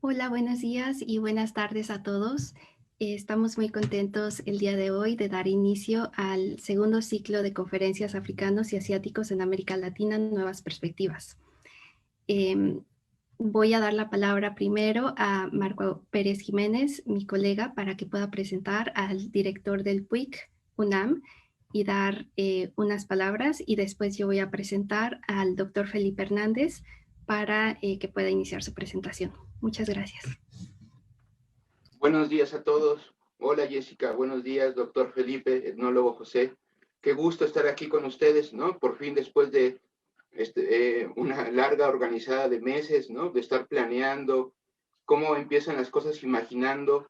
Hola, buenos días y buenas tardes a todos. Estamos muy contentos el día de hoy de dar inicio al segundo ciclo de conferencias africanos y asiáticos en América Latina, Nuevas Perspectivas. Em, Voy a dar la palabra primero a Marco Pérez Jiménez, mi colega, para que pueda presentar al director del PUIC, UNAM, y dar unas palabras, y después yo voy a presentar al doctor Felipe Hernández para que pueda iniciar su presentación. Muchas gracias. Buenos días a todos. Hola Jessica, buenos días, doctor Felipe, etnólogo José. Qué gusto estar aquí con ustedes, ¿no? Por fin después de una larga organizada de meses, ¿no? De estar planeando cómo empiezan las cosas, imaginando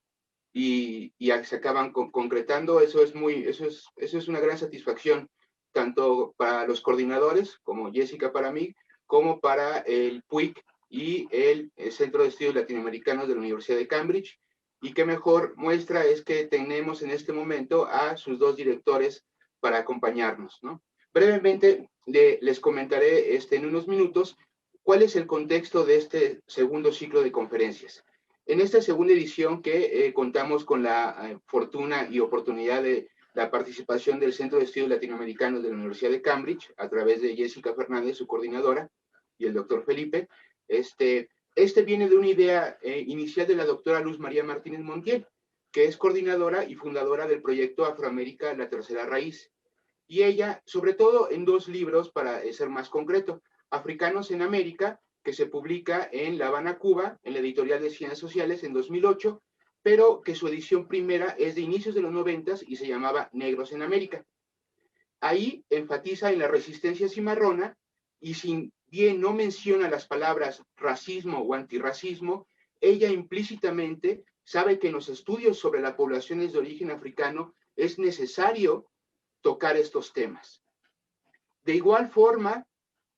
y se acaban concretando. Eso es una gran satisfacción, tanto para los coordinadores, como Jessica para mí, como para el PUIC y el Centro de Estudios Latinoamericanos de la Universidad de Cambridge. Y qué mejor muestra es que tenemos en este momento a sus dos directores para acompañarnos, ¿no? Brevemente les comentaré en unos minutos cuál es el contexto de este segundo ciclo de conferencias. En esta segunda edición que contamos con la fortuna y oportunidad de la participación del Centro de Estudios Latinoamericanos de la Universidad de Cambridge, a través de Jessica Fernández, su coordinadora, y el doctor Felipe, este viene de una idea inicial de la doctora Luz María Martínez Montiel, que es coordinadora y fundadora del proyecto Afroamérica, la tercera raíz. Y ella, sobre todo en dos libros, para ser más concreto, Africanos en América, que se publica en La Habana, Cuba, en la editorial de Ciencias Sociales en 2008, pero que su edición primera es de inicios de los 90 y se llamaba Negros en América. Ahí enfatiza en la resistencia cimarrona y si bien no menciona las palabras racismo o antirracismo, ella implícitamente sabe que en los estudios sobre las poblaciones de origen africano es necesario tocar estos temas. De igual forma,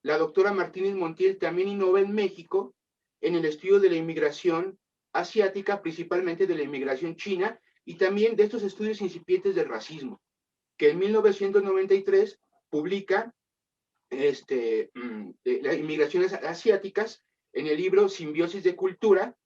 la doctora Martínez Montiel también innova en México en el estudio de la inmigración asiática, principalmente de la inmigración china, y también de estos estudios incipientes del racismo, que en 1993 publica las inmigraciones asiáticas en el libro Simbiosis de Cultura,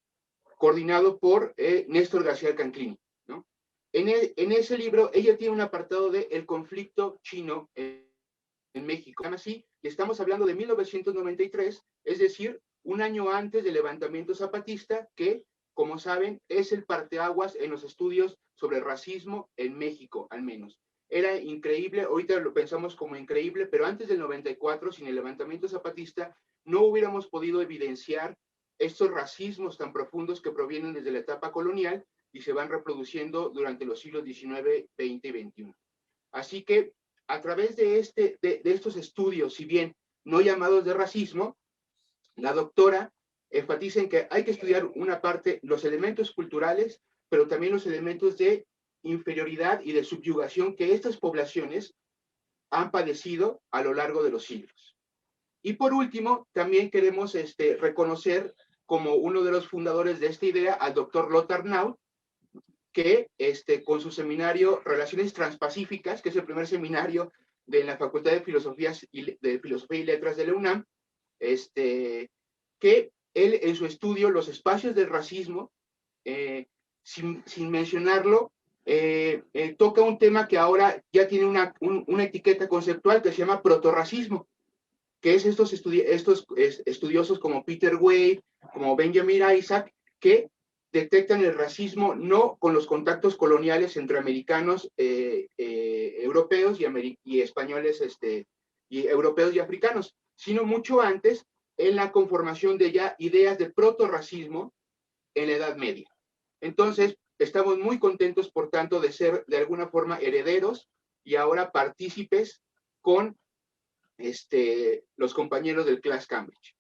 coordinado por Néstor García Canclini, ¿no? En ese libro, ella tiene un apartado de el conflicto chino en México. Así, y estamos hablando de 1993, es decir, un año antes del levantamiento zapatista, que, como saben, es el parteaguas en los estudios sobre racismo en México, al menos. Era increíble, ahorita lo pensamos como increíble, pero antes del 94, sin el levantamiento zapatista, no hubiéramos podido evidenciar estos racismos tan profundos que provienen desde la etapa colonial y se van reproduciendo durante los siglos XIX, XX y XXI. Así que a través de estos estudios, si bien no llamados de racismo, la doctora enfatiza en que hay que estudiar una parte, los elementos culturales, pero también los elementos de inferioridad y de subyugación que estas poblaciones han padecido a lo largo de los siglos. Y por último, también queremos reconocer como uno de los fundadores de esta idea al doctor Lothar Naut, que con su seminario Relaciones Transpacíficas, que es el primer seminario de la Facultad de Filosofía y Letras de la UNAM, que él en su estudio Los espacios del racismo, sin mencionarlo, toca un tema que ahora ya tiene una etiqueta conceptual que se llama protorracismo, que es estos estudiosos como Peter Wade, como Benjamin Isaac, que detectan el racismo no con los contactos coloniales entre americanos, europeos y españoles, y europeos y africanos, sino mucho antes en la conformación de ya ideas de protorracismo en la Edad Media. Entonces, estamos muy contentos, por tanto, de ser de alguna forma herederos y ahora partícipes con los compañeros del Class Cambridge.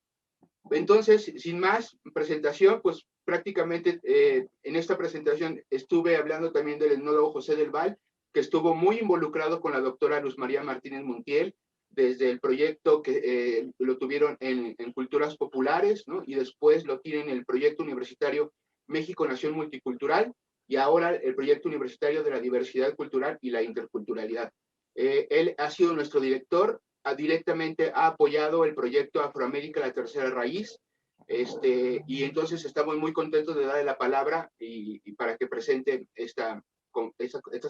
Entonces, sin más presentación, pues prácticamente en esta presentación estuve hablando también del etnólogo José del Val, que estuvo muy involucrado con la doctora Luz María Martínez Montiel, desde el proyecto que lo tuvieron en Culturas Populares, ¿no? Y después lo tienen en el proyecto universitario México Nación Multicultural, y ahora el proyecto universitario de la diversidad cultural y la interculturalidad. Él ha sido nuestro director, directamente ha apoyado el proyecto Afroamérica, la tercera raíz, Y entonces estamos muy contentos de darle la palabra y para que presente estas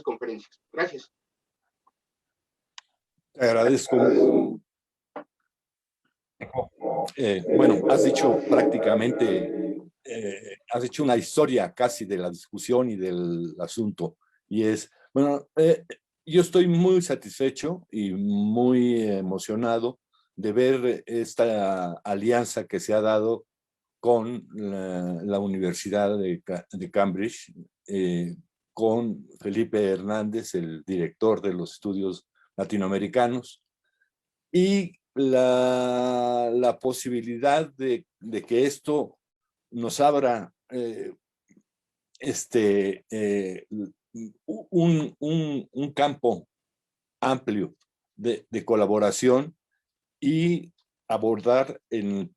conferencias. Gracias. Te agradezco. Bueno, has dicho prácticamente, has hecho una historia casi de la discusión y del asunto. Y es, bueno, yo estoy muy satisfecho y muy emocionado de ver esta alianza que se ha dado con la Universidad de Cambridge, con Felipe Hernández, el director de los estudios latinoamericanos, y la posibilidad de que esto nos abra un campo amplio de colaboración y abordar el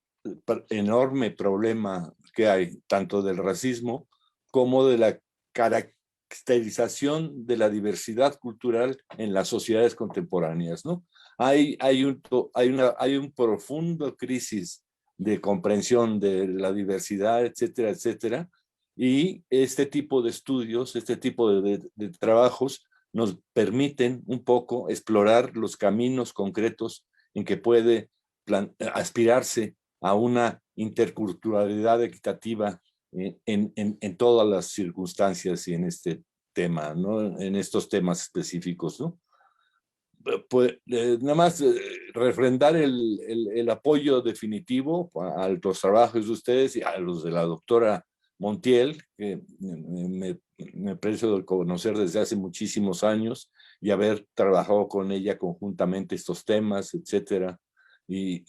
enorme problema que hay, tanto del racismo como de la caracterización de la diversidad cultural en las sociedades contemporáneas, ¿no? Hay un profundo crisis de comprensión de la diversidad, etcétera, etcétera, y este tipo de estudios, este tipo de trabajos nos permiten un poco explorar los caminos concretos en que puede aspirarse a una interculturalidad equitativa en todas las circunstancias y en este tema, ¿no? En estos temas específicos, ¿no? Pues nada más refrendar el apoyo definitivo a los trabajos de ustedes y a los de la doctora Montiel, que me aprecio conocer desde hace muchísimos años y haber trabajado con ella conjuntamente estos temas, etcétera, y,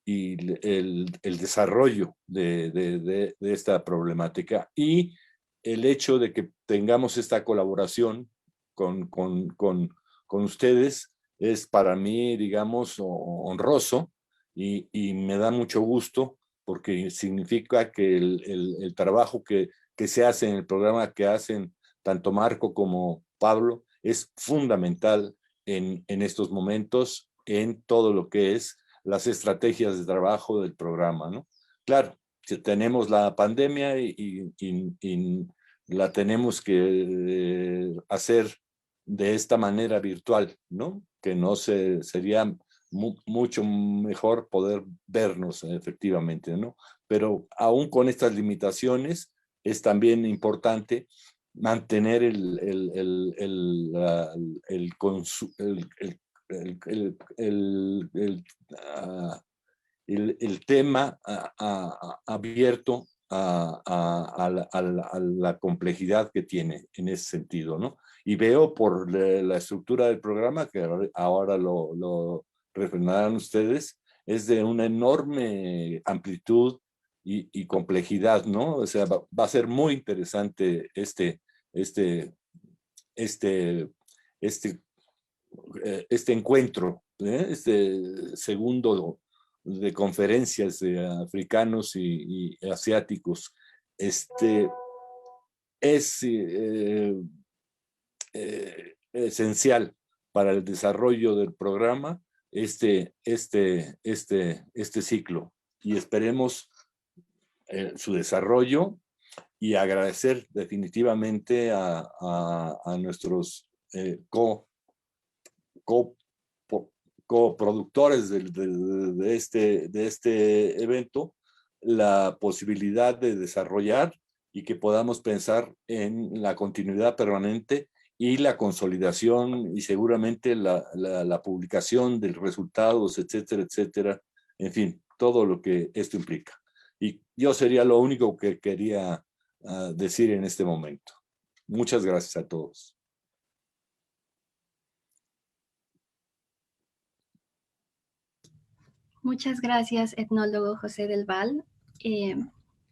y el desarrollo de esta problemática y el hecho de que tengamos esta colaboración con ustedes es para mí, digamos, honroso y me da mucho gusto porque significa que el trabajo que se hace en el programa que hacen tanto Marco como Pablo es fundamental en estos momentos en todo lo que es las estrategias de trabajo del programa, ¿no? Claro, si tenemos la pandemia y la tenemos que hacer de esta manera virtual, ¿no? Que no sería mucho mejor poder vernos efectivamente, ¿no? Pero aún con estas limitaciones es también importante mantener el tema abierto a la complejidad que tiene en ese sentido, ¿no? Y veo por la estructura del programa, que ahora lo refrendarán ustedes, es de una enorme amplitud y complejidad, ¿no? O sea, va a ser muy interesante este, este, este, este encuentro, este segundo de conferencias de africanos y asiáticos, es esencial para el desarrollo del programa este ciclo y esperemos su desarrollo y agradecer definitivamente a nuestros coproductores de este evento la posibilidad de desarrollar y que podamos pensar en la continuidad permanente y la consolidación y seguramente la publicación de resultados, etcétera, etcétera. En fin, todo lo que esto implica. Y yo sería lo único que quería decir en este momento. Muchas gracias a todos. Muchas gracias, etnólogo José del Val.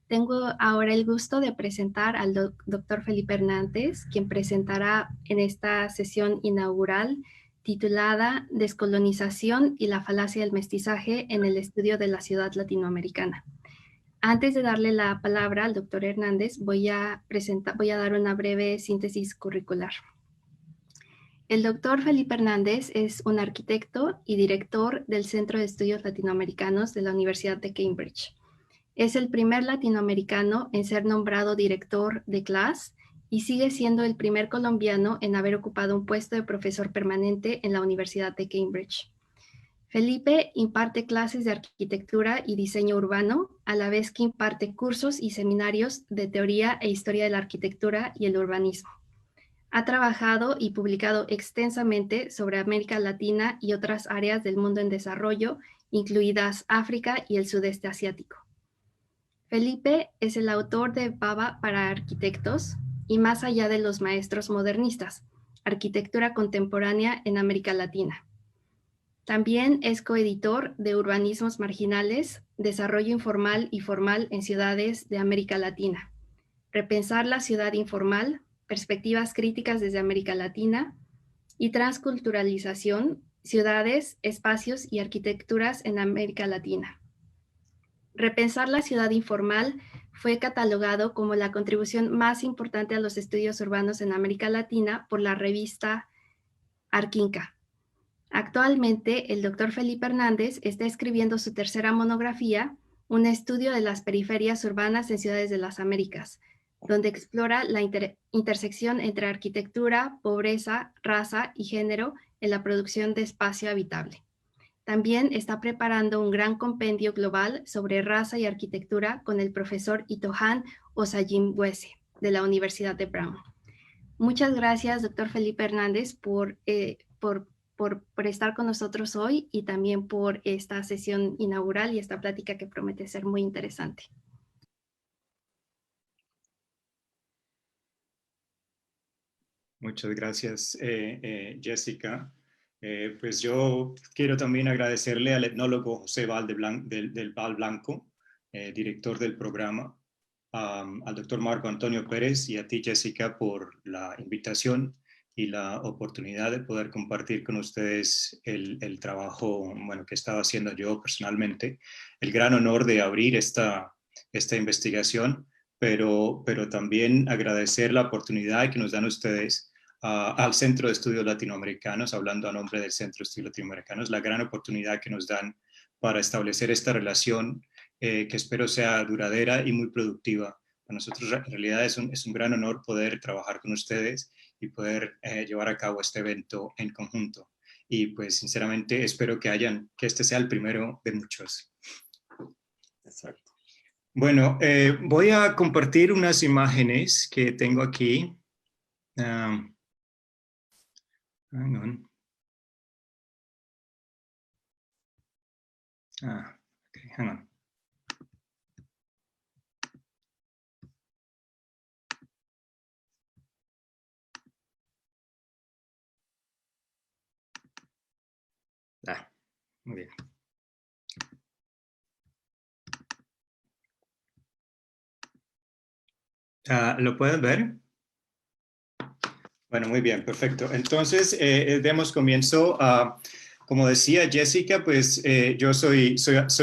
Tengo ahora el gusto de presentar al doctor Felipe Hernández, quien presentará en esta sesión inaugural titulada Descolonización y la falacia del mestizaje en el estudio de la ciudad latinoamericana. Antes de darle la palabra al doctor Hernández, voy a dar una breve síntesis curricular. El doctor Felipe Hernández es un arquitecto y director del Centro de Estudios Latinoamericanos de la Universidad de Cambridge. Es el primer latinoamericano en ser nombrado director de CLAS y sigue siendo el primer colombiano en haber ocupado un puesto de profesor permanente en la Universidad de Cambridge. Felipe imparte clases de arquitectura y diseño urbano, a la vez que imparte cursos y seminarios de teoría e historia de la arquitectura y el urbanismo. Ha trabajado y publicado extensamente sobre América Latina y otras áreas del mundo en desarrollo, incluidas África y el sudeste asiático. Felipe es el autor de Baba para arquitectos y Más allá de los maestros modernistas, arquitectura contemporánea en América Latina. También es coeditor de Urbanismos Marginales, Desarrollo Informal y Formal en Ciudades de América Latina, Repensar la Ciudad Informal, Perspectivas Críticas desde América Latina y Transculturalización, Ciudades, Espacios y Arquitecturas en América Latina. Repensar la Ciudad Informal fue catalogado como la contribución más importante a los estudios urbanos en América Latina por la revista Arquinca. Actualmente, el doctor Felipe Hernández está escribiendo su tercera monografía, un estudio de las periferias urbanas en ciudades de las Américas, donde explora la intersección entre arquitectura, pobreza, raza y género en la producción de espacio habitable. También está preparando un gran compendio global sobre raza y arquitectura con el profesor Itohan Osajimwese, de la Universidad de Brown. Muchas gracias, doctor Felipe Hernández, por estar con nosotros hoy y también por esta sesión inaugural y esta plática que promete ser muy interesante. Muchas gracias, Jessica. Pues yo quiero también agradecerle al etnólogo José del Val Blanco, director del programa, al doctor Marco Antonio Pérez y a ti, Jessica, por la invitación y la oportunidad de poder compartir con ustedes el trabajo que he estado haciendo yo personalmente. El gran honor de abrir esta investigación, pero también agradecer la oportunidad que nos dan ustedes al Centro de Estudios Latinoamericanos, hablando a nombre del Centro de Estudios Latinoamericanos, la gran oportunidad que nos dan para establecer esta relación que espero sea duradera y muy productiva. Para nosotros en realidad es un gran honor poder trabajar con ustedes y poder llevar a cabo este evento en conjunto. Y pues sinceramente espero que este sea el primero de muchos. Exacto. Bueno, voy a compartir unas imágenes que tengo aquí. Hang on. Okay, hang on. Muy bien. ¿Lo pueden ver? Bueno, muy bien, perfecto. Entonces, demos comienzo. Como decía Jessica, pues yo soy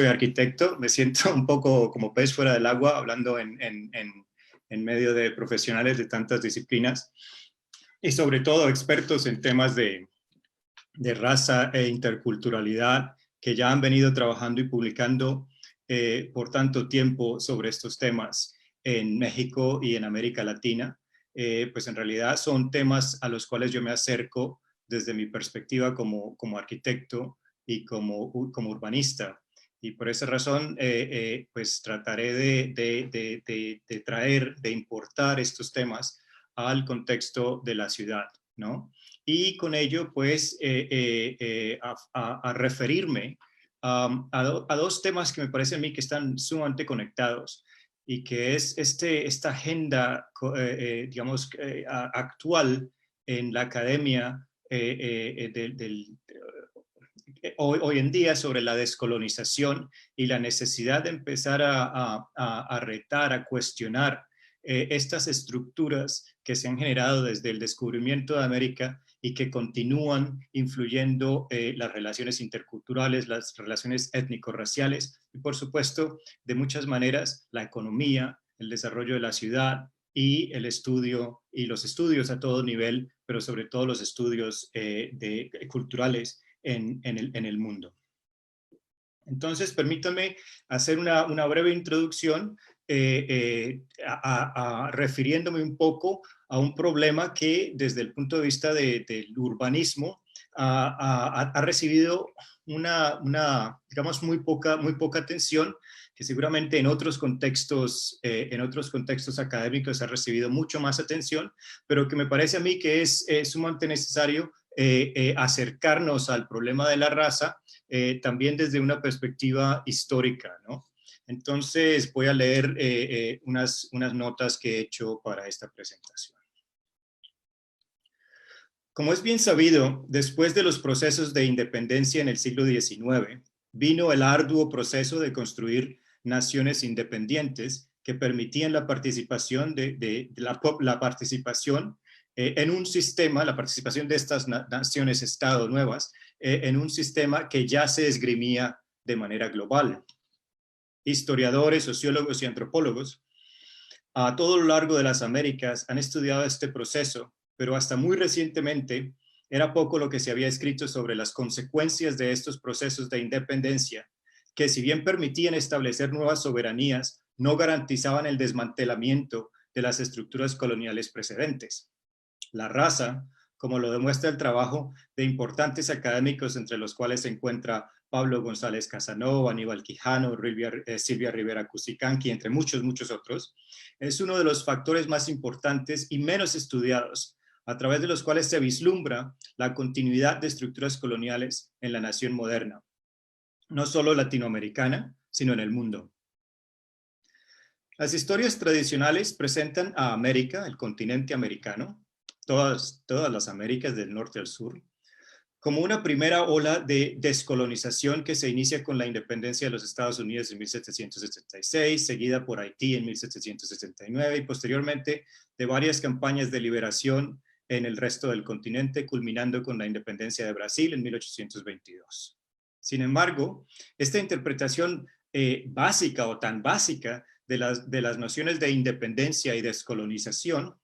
arquitecto, me siento un poco como pez fuera del agua, hablando en medio de profesionales de tantas disciplinas y sobre todo expertos en temas de raza e interculturalidad que ya han venido trabajando y publicando por tanto tiempo sobre estos temas en México y en América Latina. Pues en realidad son temas a los cuales yo me acerco desde mi perspectiva como arquitecto y como urbanista. Y por esa razón, pues trataré de traer, de importar estos temas al contexto de la ciudad, ¿no? Y con ello, pues, a referirme a dos temas que me parecen a mí que están sumamente conectados y que es esta agenda, digamos, actual en la academia hoy en día sobre la descolonización y la necesidad de empezar a retar, a cuestionar estas estructuras que se han generado desde el descubrimiento de América y que continúan influyendo las relaciones interculturales, las relaciones étnico-raciales y, por supuesto, de muchas maneras, la economía, el desarrollo de la ciudad y el estudio y los estudios a todo nivel, pero sobre todo los estudios culturales en el mundo. Entonces, permítanme hacer una breve introducción refiriéndome un poco a un problema que desde el punto de vista del urbanismo ha recibido digamos, muy poca atención, que seguramente en otros contextos académicos ha recibido mucho más atención, pero que me parece a mí que es sumamente necesario acercarnos al problema de la raza también desde una perspectiva histórica, ¿no? Entonces voy a leer unas notas que he hecho para esta presentación. Como es bien sabido, después de los procesos de independencia en el siglo XIX, vino el arduo proceso de construir naciones independientes que permitían la participación la participación en un sistema, la participación de estas naciones-estado nuevas, en un sistema que ya se esgrimía de manera global. Historiadores, sociólogos y antropólogos a todo lo largo de las Américas han estudiado este proceso, pero hasta muy recientemente era poco lo que se había escrito sobre las consecuencias de estos procesos de independencia, que si bien permitían establecer nuevas soberanías, no garantizaban el desmantelamiento de las estructuras coloniales precedentes. La raza, como lo demuestra el trabajo de importantes académicos entre los cuales se encuentra Pablo González Casanova, Aníbal Quijano, Silvia Rivera Cusicanqui, entre muchos otros, es uno de los factores más importantes y menos estudiados, a través de los cuales se vislumbra la continuidad de estructuras coloniales en la nación moderna, no solo latinoamericana, sino en el mundo. Las historias tradicionales presentan a América, el continente americano, todas las Américas del norte al sur, como una primera ola de descolonización que se inicia con la independencia de los Estados Unidos en 1776, seguida por Haití en 1769 y posteriormente de varias campañas de liberación en el resto del continente, culminando con la independencia de Brasil en 1822. Sin embargo, esta interpretación básica o tan básica de las nociones de independencia y descolonización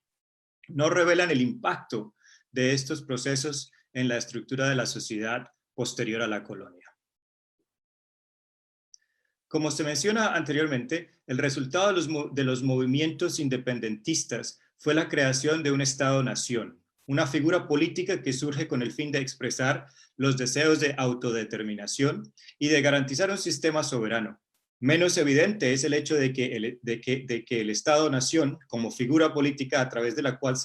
no revelan el impacto de estos procesos en la estructura de la sociedad posterior a la colonia. Como se menciona anteriormente, el resultado de los movimientos independentistas fue la creación de un Estado-nación, una figura política que surge con el fin de expresar los deseos de autodeterminación y de garantizar un sistema soberano. Menos evidente es el hecho de que el Estado-nación, como figura política a través de la cual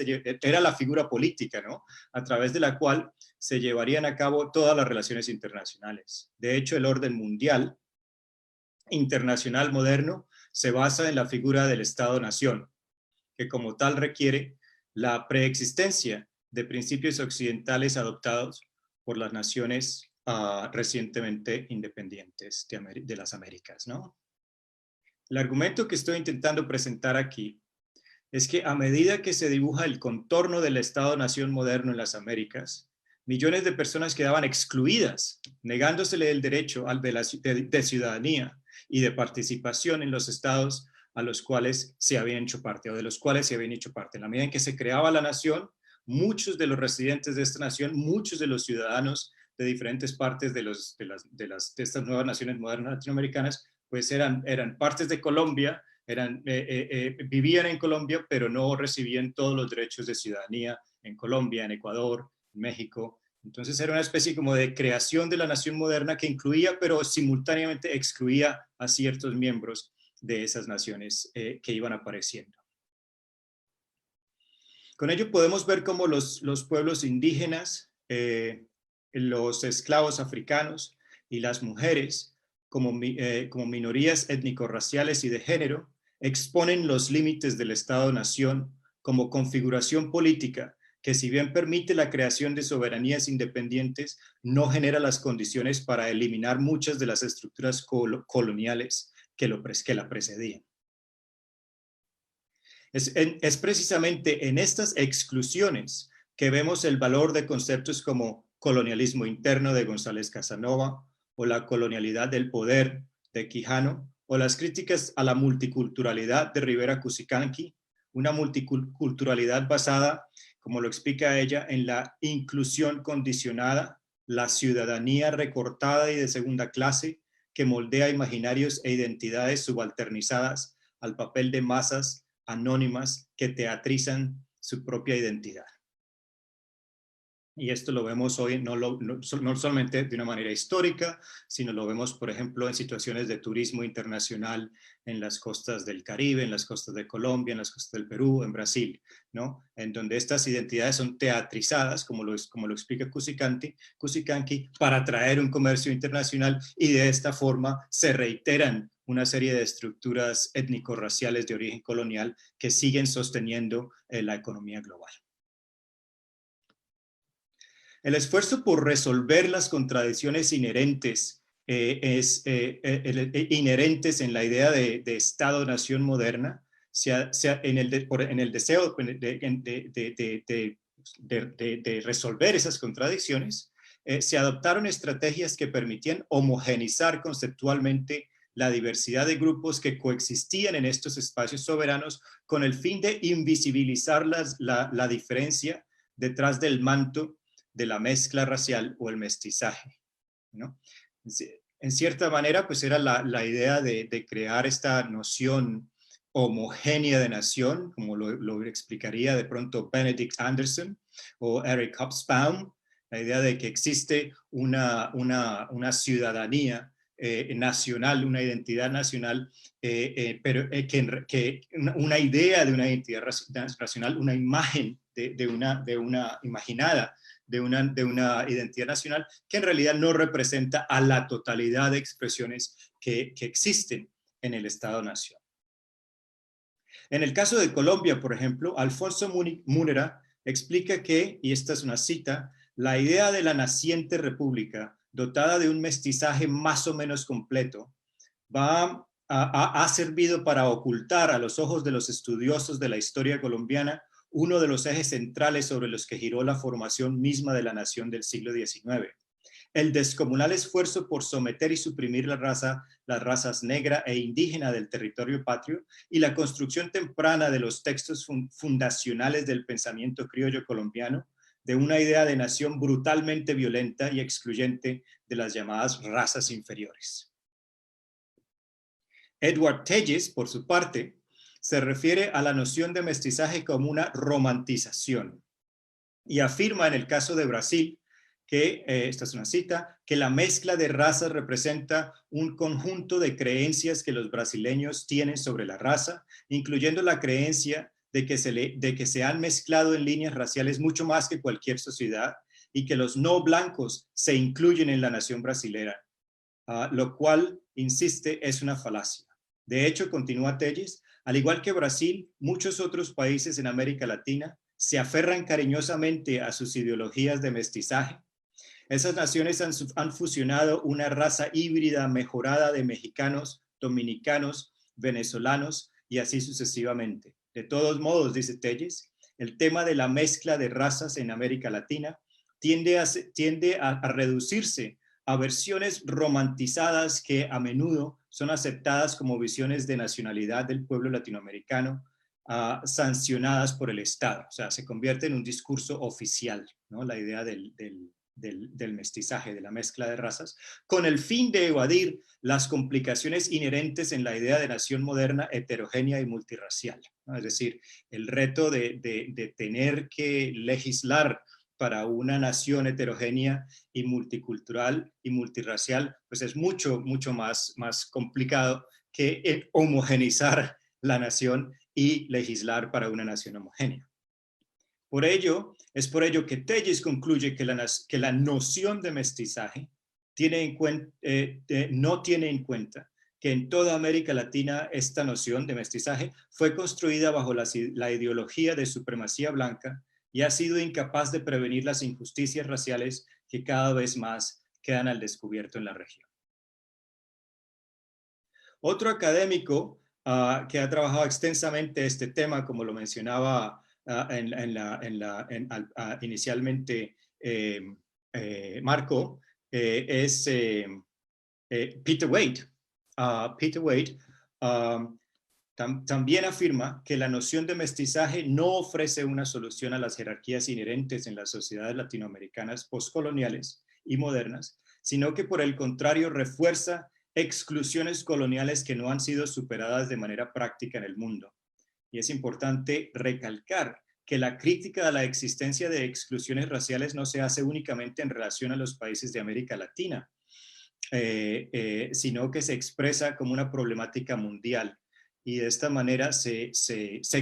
era la figura política, ¿no? A través de la cual se llevarían a cabo todas las relaciones internacionales. De hecho, el orden mundial internacional moderno se basa en la figura del Estado-nación, que como tal requiere la preexistencia de principios occidentales adoptados por las naciones recientemente independientes de las Américas, ¿no? El argumento que estoy intentando presentar aquí es que a medida que se dibuja el contorno del Estado-nación moderno en las Américas, millones de personas quedaban excluidas, negándosele el derecho de ciudadanía y de participación en los estados a los cuales se habían hecho parte o de los cuales se habían hecho parte. En la medida en que se creaba la nación, muchos de los residentes de esta nación, muchos de los ciudadanos de diferentes partes de estas nuevas naciones modernas latinoamericanas, pues eran partes de Colombia, vivían en Colombia, pero no recibían todos los derechos de ciudadanía en Colombia, en Ecuador, en México. Entonces era una especie como de creación de la nación moderna que incluía, pero simultáneamente excluía a ciertos miembros de esas naciones que iban apareciendo. Con ello podemos ver cómo los pueblos indígenas, los esclavos africanos y las mujeres, como minorías étnico-raciales y de género, exponen los límites del Estado-nación como configuración política que, si bien permite la creación de soberanías independientes, no genera las condiciones para eliminar muchas de las estructuras coloniales que la precedían. Es precisamente en estas exclusiones que vemos el valor de conceptos como colonialismo interno de González Casanova, o la colonialidad del poder de Quijano, o las críticas a la multiculturalidad de Rivera Cusicanqui, una multiculturalidad basada, como lo explica ella, en la inclusión condicionada, la ciudadanía recortada y de segunda clase, que moldea imaginarios e identidades subalternizadas al papel de masas anónimas que teatrizan su propia identidad. Y esto lo vemos hoy no solamente de una manera histórica, sino lo vemos, por ejemplo, en situaciones de turismo internacional en las costas del Caribe, en las costas de Colombia, en las costas del Perú, en Brasil, ¿no? En donde estas identidades son teatrizadas, como lo explica Cusicanqui, para atraer un comercio internacional, y de esta forma se reiteran una serie de estructuras étnico-raciales de origen colonial que siguen sosteniendo la economía global. El esfuerzo por resolver las contradicciones inherentes inherentes en la idea de Estado-nación moderna, en el deseo de resolver esas contradicciones, se adoptaron estrategias que permitían homogeneizar conceptualmente la diversidad de grupos que coexistían en estos espacios soberanos con el fin de invisibilizar la diferencia detrás del manto de la mezcla racial o el mestizaje, ¿no? En cierta manera, pues era la idea de crear esta noción homogénea de nación, como lo explicaría de pronto Benedict Anderson o Eric Hobsbawm, la idea de que existe una ciudadanía nacional, una identidad nacional, pero que una idea de una identidad nacional, una imagen de una imaginada de una identidad nacional que en realidad no representa a la totalidad de expresiones que existen en el Estado-Nación. En el caso de Colombia, por ejemplo, Alfonso Múnera explica que, y esta es una cita, la idea de la naciente república, dotada de un mestizaje más o menos completo, ha servido para ocultar a los ojos de los estudiosos de la historia colombiana uno de los ejes centrales sobre los que giró la formación misma de la nación del siglo XIX. El descomunal esfuerzo por someter y suprimir las razas negra e indígena del territorio patrio y la construcción temprana de los textos fundacionales del pensamiento criollo colombiano, de una idea de nación brutalmente violenta y excluyente de las llamadas razas inferiores. Edward Telles, por su parte, se refiere a la noción de mestizaje como una romantización y afirma en el caso de Brasil que, esta es una cita, que la mezcla de razas representa un conjunto de creencias que los brasileños tienen sobre la raza, incluyendo la creencia de que se han mezclado en líneas raciales mucho más que cualquier sociedad y que los no blancos se incluyen en la nación brasilera, lo cual, insiste, es una falacia. De hecho, continúa Telles, al igual que Brasil, muchos otros países en América Latina se aferran cariñosamente a sus ideologías de mestizaje. Esas naciones han fusionado una raza híbrida mejorada de mexicanos, dominicanos, venezolanos y así sucesivamente. De todos modos, dice Telles, el tema de la mezcla de razas en América Latina tiende a reducirse a versiones romantizadas que a menudo son aceptadas como visiones de nacionalidad del pueblo latinoamericano, sancionadas por el Estado. O sea, se convierte en un discurso oficial, ¿no? La idea del mestizaje, de la mezcla de razas, con el fin de evadir las complicaciones inherentes en la idea de nación moderna, heterogénea y multirracial, ¿no? Es decir, el reto de tener que legislar para una nación heterogénea y multicultural y multirracial, pues es mucho más complicado que homogeneizar la nación y legislar para una nación homogénea. Es por ello que Telles concluye que la noción de mestizaje no tiene en cuenta que en toda América Latina esta noción de mestizaje fue construida bajo la ideología de supremacía blanca y ha sido incapaz de prevenir las injusticias raciales que cada vez más quedan al descubierto en la región. Otro académico que ha trabajado extensamente este tema, como lo mencionaba inicialmente Marco, es Peter Wade. Peter Wade también afirma que la noción de mestizaje no ofrece una solución a las jerarquías inherentes en las sociedades latinoamericanas postcoloniales y modernas, sino que por el contrario refuerza exclusiones coloniales que no han sido superadas de manera práctica en el mundo. Y es importante recalcar que la crítica a la existencia de exclusiones raciales no se hace únicamente en relación a los países de América Latina, sino que se expresa como una problemática mundial. Y de esta manera se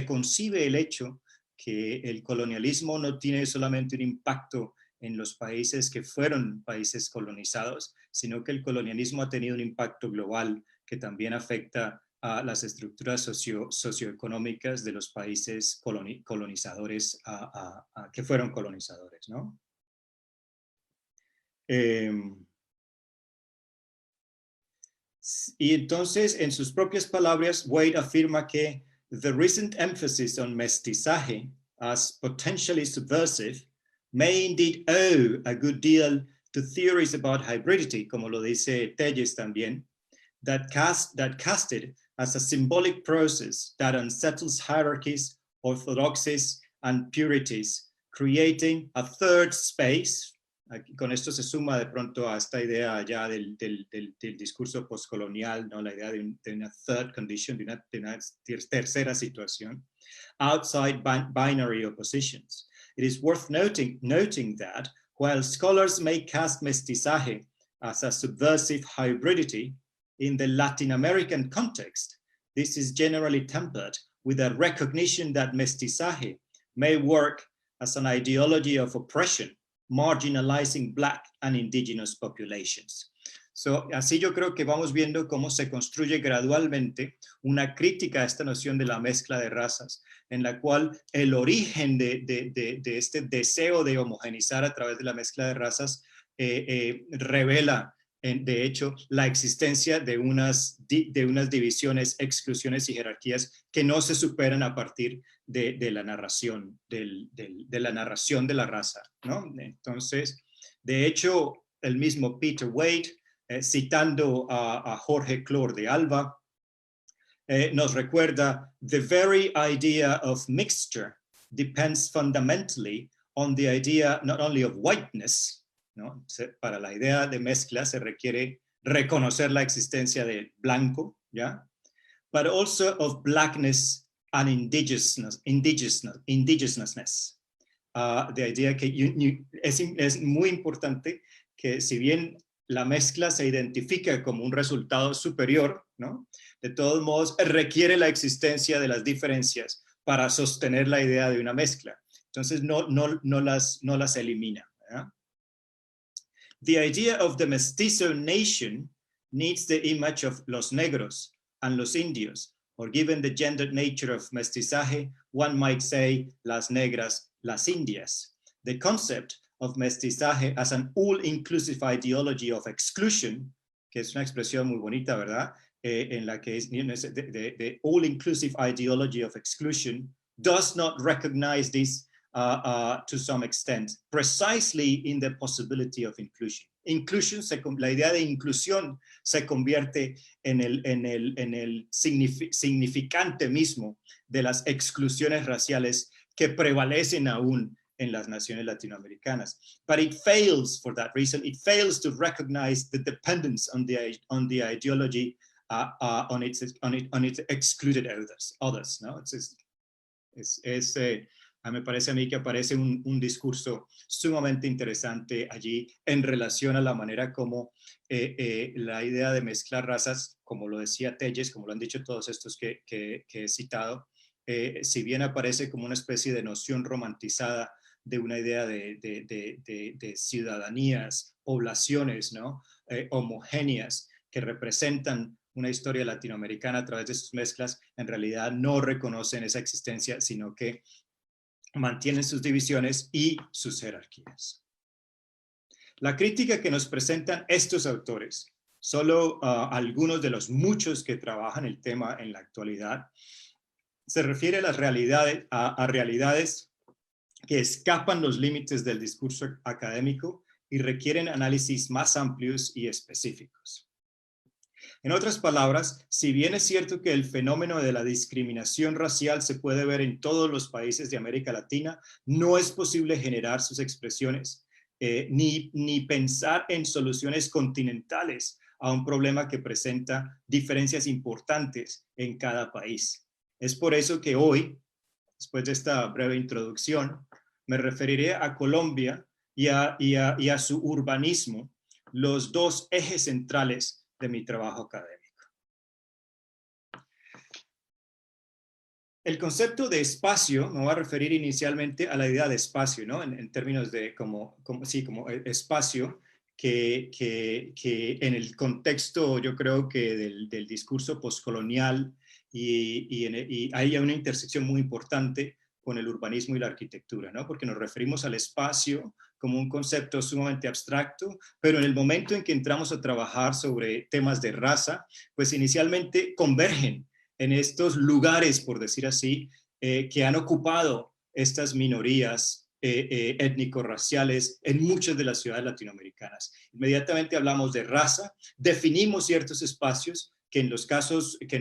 concibe el hecho que el colonialismo no tiene solamente un impacto en los países que fueron países colonizados, sino que el colonialismo ha tenido un impacto global que también afecta a las estructuras socioeconómicas de los países colonizadores, que fueron colonizadores, ¿no? Y entonces, en sus propias palabras, Wade afirma que the recent emphasis on mestizaje as potentially subversive may indeed owe a good deal to theories about hybridity, como lo dice Telles también, that casted as a symbolic process that unsettles hierarchies, orthodoxies, and purities, creating a third space. Aquí, con esto se suma de pronto a esta idea ya del discurso postcolonial, ¿no? La idea de una third condition, de una tercera situación, outside binary oppositions. It is worth noting that while scholars may cast mestizaje as a subversive hybridity, in the Latin American context, this is generally tempered with a recognition that mestizaje may work as an ideology of oppression, marginalizing Black and indigenous populations. So, así yo creo que vamos viendo cómo se construye gradualmente una crítica a esta noción de la mezcla de razas, en la cual el origen de este deseo de homogenizar a través de la mezcla de razas revela, de hecho, la existencia de unas divisiones, exclusiones y jerarquías que no se superan a partir de la narración, de la narración de la raza, ¿no? Entonces, de hecho, el mismo Peter Wade, citando a Jorge Clor de Alba, nos recuerda, the very idea of mixture depends fundamentally on the idea not only of whiteness, ¿no? Para la idea de mezcla se requiere reconocer la existencia de blanco, ¿ya? But also of blackness and indigenousness. De idea que es muy importante que si bien la mezcla se identifica como un resultado superior, ¿no? De todos modos requiere la existencia de las diferencias para sostener la idea de una mezcla. Entonces no las elimina, ¿verdad? The idea of the mestizo nation needs the image of los negros and los indios, or given the gendered nature of mestizaje, one might say las negras, las indias. The concept of mestizaje as an all-inclusive ideology of exclusion, que es una expresión muy bonita, ¿verdad? En la que es the all-inclusive ideology of exclusion does not recognize this to some extent, precisely in the possibility of inclusion. La idea de inclusión se convierte en el significante mismo de las exclusiones raciales que prevalecen aún en las naciones latinoamericanas. But it fails for that reason. It fails to recognize the dependence on the ideology on its excluded others, ¿no? Me parece a mí que aparece un discurso sumamente interesante allí en relación a la manera como la idea de mezclar razas, como lo decía Telles, como lo han dicho todos estos que he citado, si bien aparece como una especie de noción romantizada de una idea de ciudadanías, poblaciones, ¿no? Homogéneas que representan una historia latinoamericana a través de sus mezclas, en realidad no reconocen esa existencia, sino que mantienen sus divisiones y sus jerarquías. La crítica que nos presentan estos autores, solo algunos de los muchos que trabajan el tema en la actualidad, se refiere a las realidades, a realidades que escapan los límites del discurso académico y requieren análisis más amplios y específicos. En otras palabras, si bien es cierto que el fenómeno de la discriminación racial se puede ver en todos los países de América Latina, no es posible generar sus expresiones, ni pensar en soluciones continentales a un problema que presenta diferencias importantes en cada país. Es por eso que hoy, después de esta breve introducción, me referiré a Colombia y a su urbanismo, los dos ejes centrales de mi trabajo académico. El concepto de espacio, me voy a referir inicialmente a la idea de espacio, ¿no? En términos de como espacio, que en el contexto, yo creo que del discurso postcolonial y hay una intersección muy importante con el urbanismo y la arquitectura, ¿no? Porque nos referimos al espacio como un concepto sumamente abstracto, pero en el momento en que entramos a trabajar sobre temas de raza, pues inicialmente convergen en estos lugares, por decir así, que han ocupado estas minorías étnico-raciales en muchas de las ciudades latinoamericanas. Inmediatamente hablamos de raza, definimos ciertos espacios que en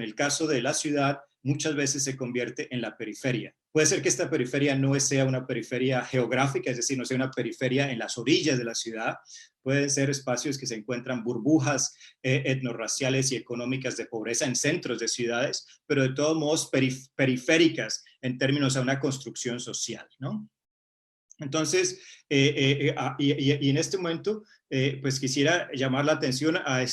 el caso de la ciudad muchas veces se convierte en la periferia. Puede ser que esta periferia no sea una periferia geográfica, es decir, no sea una periferia en las orillas de la ciudad. Pueden ser espacios que se encuentran burbujas etnorraciales y económicas de pobreza en centros de ciudades, pero de todos modos periféricas en términos a una construcción social, ¿no? Entonces, y en este momento, pues quisiera llamar la atención a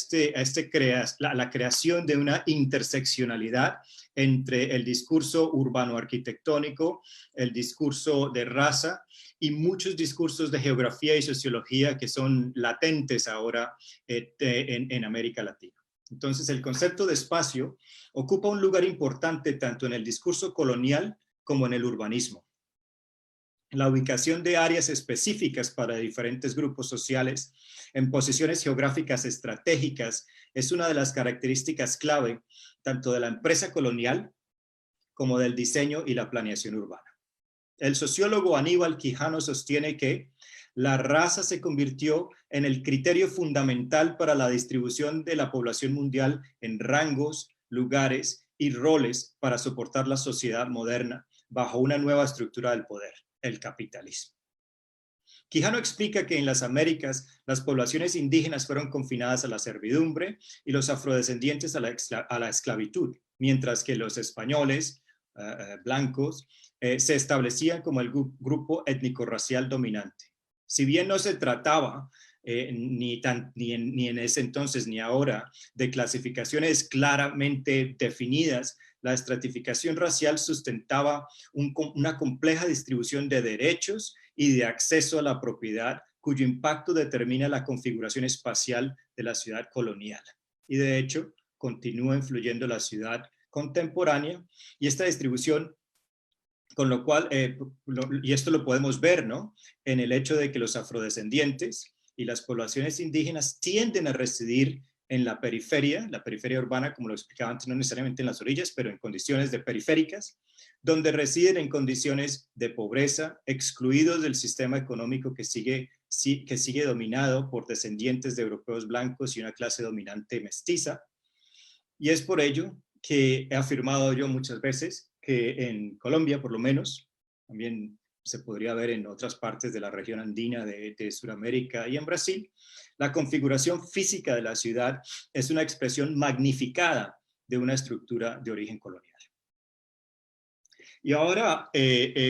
la creación de una interseccionalidad entre el discurso urbano-arquitectónico, el discurso de raza y muchos discursos de geografía y sociología que son latentes ahora en América Latina. Entonces, el concepto de espacio ocupa un lugar importante tanto en el discurso colonial como en el urbanismo. La ubicación de áreas específicas para diferentes grupos sociales en posiciones geográficas estratégicas es una de las características clave tanto de la empresa colonial como del diseño y la planeación urbana. El sociólogo Aníbal Quijano sostiene que la raza se convirtió en el criterio fundamental para la distribución de la población mundial en rangos, lugares y roles para soportar la sociedad moderna bajo una nueva estructura del poder, el capitalismo. Quijano explica que en las Américas las poblaciones indígenas fueron confinadas a la servidumbre y los afrodescendientes a la esclavitud, mientras que los españoles blancos se establecían como el grupo étnico-racial dominante. Si bien no se trataba ni en ese entonces ni ahora de clasificaciones claramente definidas, la estratificación racial sustentaba una compleja distribución de derechos y de acceso a la propiedad, cuyo impacto determina la configuración espacial de la ciudad colonial. Y de hecho, continúa influyendo la ciudad contemporánea y esta distribución, con lo cual, y esto lo podemos ver, ¿no?, en el hecho de que los afrodescendientes y las poblaciones indígenas tienden a residir en la periferia urbana, como lo explicaba antes, no necesariamente en las orillas, pero en condiciones de periféricas, donde residen en condiciones de pobreza, excluidos del sistema económico que sigue dominado por descendientes de europeos blancos y una clase dominante mestiza. Y es por ello que he afirmado yo muchas veces que en Colombia, por lo menos, también se podría ver en otras partes de la región andina de Sudamérica y en Brasil, la configuración física de la ciudad es una expresión magnificada de una estructura de origen colonial. Y ahora,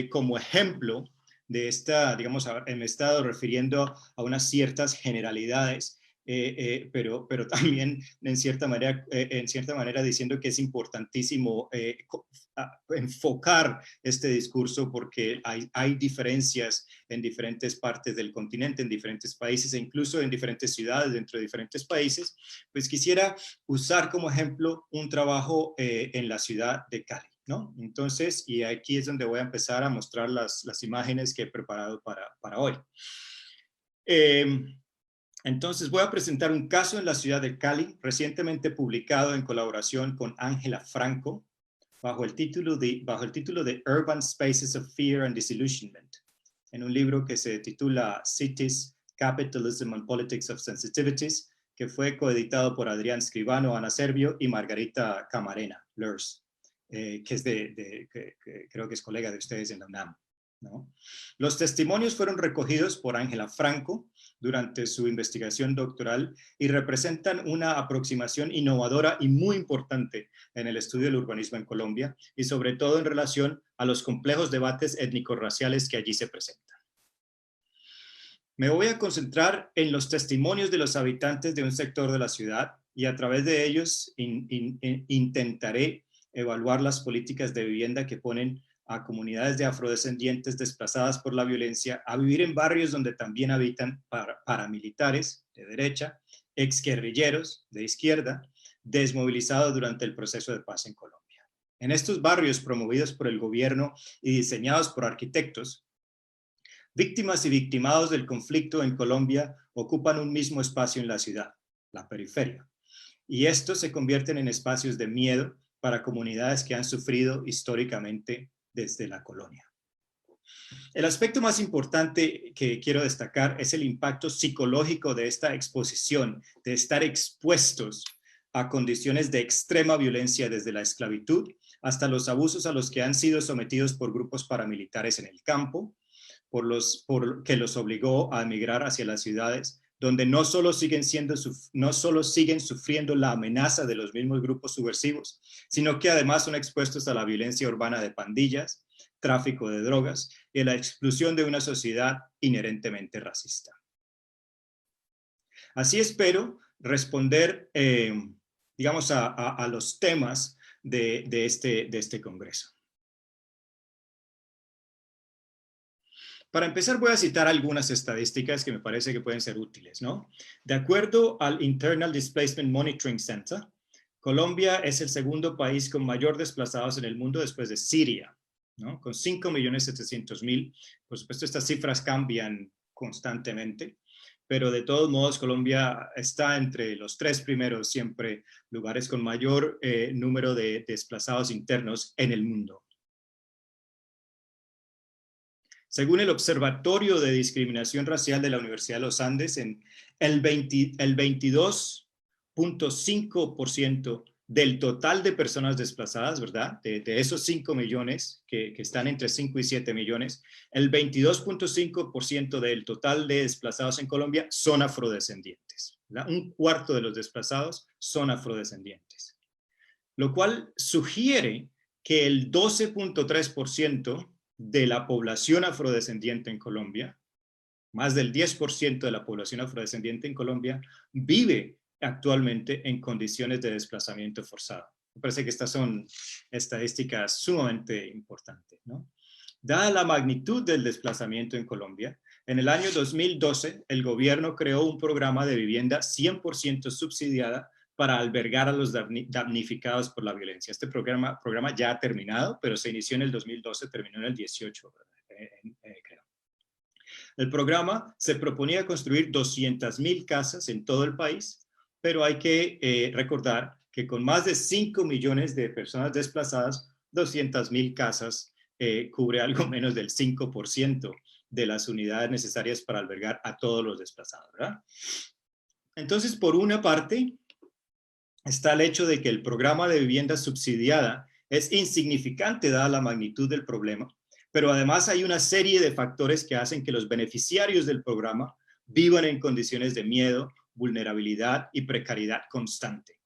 como ejemplo de esta, digamos, me he estado refiriendo a unas ciertas generalidades, pero también en cierta manera diciendo que es importantísimo enfocar este discurso porque hay diferencias en diferentes partes del continente, en diferentes países e incluso en diferentes ciudades dentro de diferentes países. Pues quisiera usar como ejemplo un trabajo en la ciudad de Cali, ¿no? Entonces, y aquí es donde voy a empezar a mostrar las imágenes que he preparado para hoy. Entonces voy a presentar un caso en la ciudad de Cali, recientemente publicado en colaboración con Ángela Franco, bajo el título de Urban Spaces of Fear and Disillusionment, en un libro que se titula Cities, Capitalism and Politics of Sensitivities, que fue coeditado por Adrián Scribano, Ana Servio y Margarita Camarena, Lurs, que es que creo que es colega de ustedes en la UNAM, ¿no? Los testimonios fueron recogidos por Ángela Franco durante su investigación doctoral y representan una aproximación innovadora y muy importante en el estudio del urbanismo en Colombia y sobre todo en relación a los complejos debates étnico-raciales que allí se presentan. Me voy a concentrar en los testimonios de los habitantes de un sector de la ciudad y a través de ellos intentaré evaluar las políticas de vivienda que ponen a comunidades de afrodescendientes desplazadas por la violencia a vivir en barrios donde también habitan paramilitares de derecha, exguerrilleros de izquierda, desmovilizados durante el proceso de paz en Colombia. En estos barrios promovidos por el gobierno y diseñados por arquitectos, víctimas y victimados del conflicto en Colombia ocupan un mismo espacio en la ciudad, la periferia, y estos se convierten en espacios de miedo para comunidades que han sufrido históricamente desde la colonia. El aspecto más importante que quiero destacar es el impacto psicológico de esta exposición, de estar expuestos a condiciones de extrema violencia desde la esclavitud hasta los abusos a los que han sido sometidos por grupos paramilitares en el campo, que los obligó a emigrar hacia las ciudades, donde no solo siguen sufriendo la amenaza de los mismos grupos subversivos, sino que además son expuestos a la violencia urbana de pandillas, tráfico de drogas y a la exclusión de una sociedad inherentemente racista. Así espero responder, digamos, a los temas de este congreso. Para empezar, voy a citar algunas estadísticas que me parece que pueden ser útiles, ¿no? De acuerdo al Internal Displacement Monitoring Center, Colombia es el segundo país con mayor desplazados en el mundo después de Siria, ¿no? Con 5.700.000. Por supuesto, estas cifras cambian constantemente, pero de todos modos Colombia está entre los 3 primeros siempre lugares con mayor número de desplazados internos en el mundo. Según el Observatorio de Discriminación Racial de la Universidad de los Andes, el 22.5% del total de personas desplazadas, ¿verdad? De esos 5 millones que están entre 5 y 7 millones, el 22.5% del total de desplazados en Colombia son afrodescendientes, ¿verdad? Un cuarto de los desplazados son afrodescendientes, lo cual sugiere que el 12.3% de la población afrodescendiente en Colombia, más del 10% de la población afrodescendiente en Colombia, vive actualmente en condiciones de desplazamiento forzado. Me parece que estas son estadísticas sumamente importantes, ¿no? Dada la magnitud del desplazamiento en Colombia, en el año 2012 el gobierno creó un programa de vivienda 100% subsidiada para albergar a los damnificados por la violencia. Este programa ya ha terminado, pero se inició en el 2012, terminó en el 18, creo. El programa se proponía construir 200.000 casas en todo el país, pero hay que recordar que con más de 5 millones de personas desplazadas, 200.000 casas cubre algo menos del 5% de las unidades necesarias para albergar a todos los desplazados, ¿verdad? Entonces, por una parte, está el hecho de que el programa de vivienda subsidiada es insignificante dada la magnitud del problema, pero además hay una serie de factores que hacen que los beneficiarios del programa vivan en condiciones de miedo, vulnerabilidad y precariedad constante.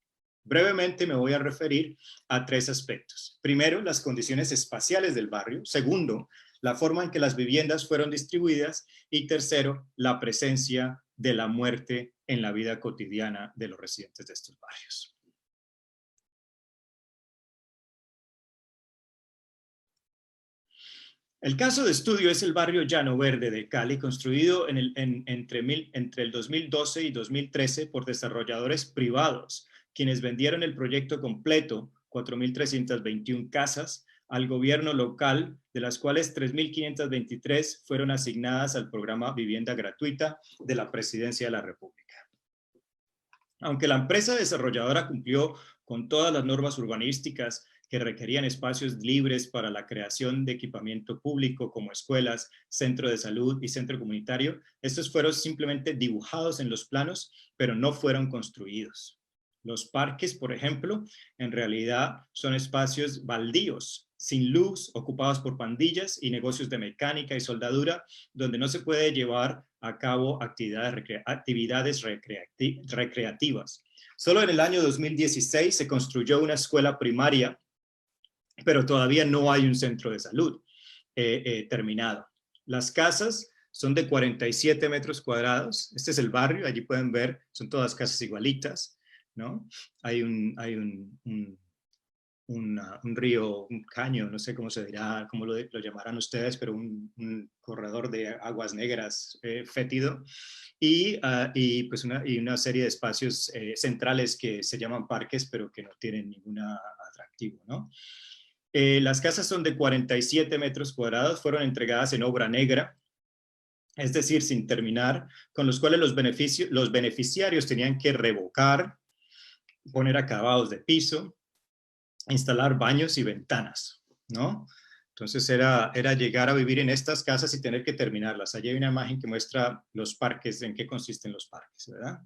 Brevemente me voy a referir a 3 aspectos. Primero, las condiciones espaciales del barrio. Segundo, la forma en que las viviendas fueron distribuidas. Y tercero, la presencia de la muerte en la vida cotidiana de los residentes de estos barrios. El caso de estudio es el barrio Llano Verde de Cali, construido entre el 2012 y 2013 por desarrolladores privados, quienes vendieron el proyecto completo, 4.321 casas, al gobierno local, de las cuales 3.523 fueron asignadas al programa Vivienda Gratuita de la Presidencia de la República. Aunque la empresa desarrolladora cumplió con todas las normas urbanísticas que requerían espacios libres para la creación de equipamiento público como escuelas, centro de salud y centro comunitario, estos fueron simplemente dibujados en los planos, pero no fueron construidos. Los parques, por ejemplo, en realidad son espacios baldíos, sin luz, ocupados por pandillas y negocios de mecánica y soldadura, donde no se puede llevar a cabo actividades recreativas. Solo en el año 2016 se construyó una escuela primaria, pero todavía no hay un centro de salud terminado. Las casas son de 47 metros cuadrados. Este es el barrio, allí pueden ver, son todas casas igualitas, ¿no? Hay un río, un caño, no sé cómo se dirá, cómo lo llamarán ustedes, pero un corredor de aguas negras fétido, y pues una serie de espacios centrales que se llaman parques, pero que no tienen ningún atractivo, ¿no? Las casas son de 47 metros cuadrados, fueron entregadas en obra negra, es decir, sin terminar, con los cuales los beneficiarios tenían que revocar, poner acabados de piso, instalar baños y ventanas, ¿no? Entonces era llegar a vivir en estas casas y tener que terminarlas. Allí hay una imagen que muestra los parques, en qué consisten los parques, ¿verdad?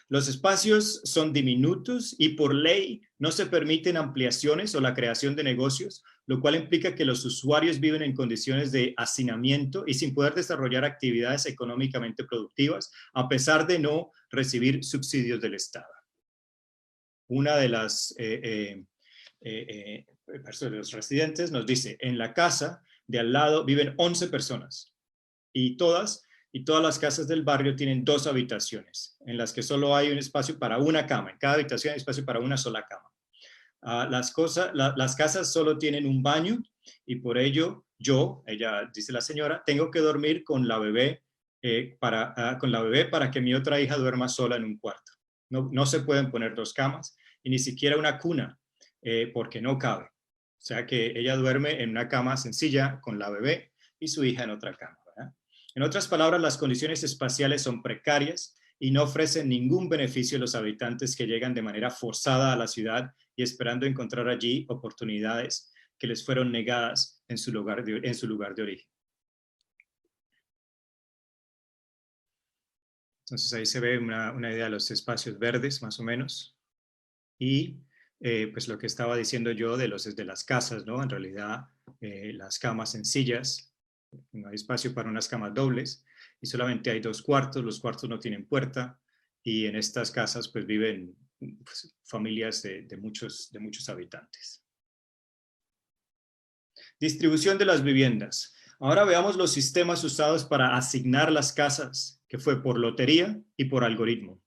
Los espacios son diminutos y por ley no se permiten ampliaciones o la creación de negocios, lo cual implica que los usuarios viven en condiciones de hacinamiento y sin poder desarrollar actividades económicamente productivas, a pesar de no recibir subsidios del Estado. Una de las los residentes nos dice, en la casa de al lado viven 11 personas y todas las casas del barrio tienen 2 habitaciones en las que solo hay un espacio para una cama. En cada habitación hay espacio para una sola cama. Las casas solo tienen un baño y por ello ella dice la señora, tengo que dormir con la bebé para que mi otra hija duerma sola en un cuarto. No se pueden poner 2 camas y ni siquiera una cuna porque no cabe. O sea que ella duerme en una cama sencilla con la bebé y su hija en otra cama, ¿verdad? En otras palabras, las condiciones espaciales son precarias y no ofrecen ningún beneficio a los habitantes que llegan de manera forzada a la ciudad y esperando encontrar allí oportunidades que les fueron negadas en su lugar de origen. Entonces ahí se ve una idea de los espacios verdes, más o menos. Y pues lo que estaba diciendo yo de las casas, ¿no? En realidad, las camas sencillas, no hay espacio para unas camas dobles y solamente hay 2 cuartos, los cuartos no tienen puerta y en estas casas pues viven pues, familias de muchos habitantes. Distribución de las viviendas. Ahora veamos los sistemas usados para asignar las casas, que fue por lotería y por algoritmo.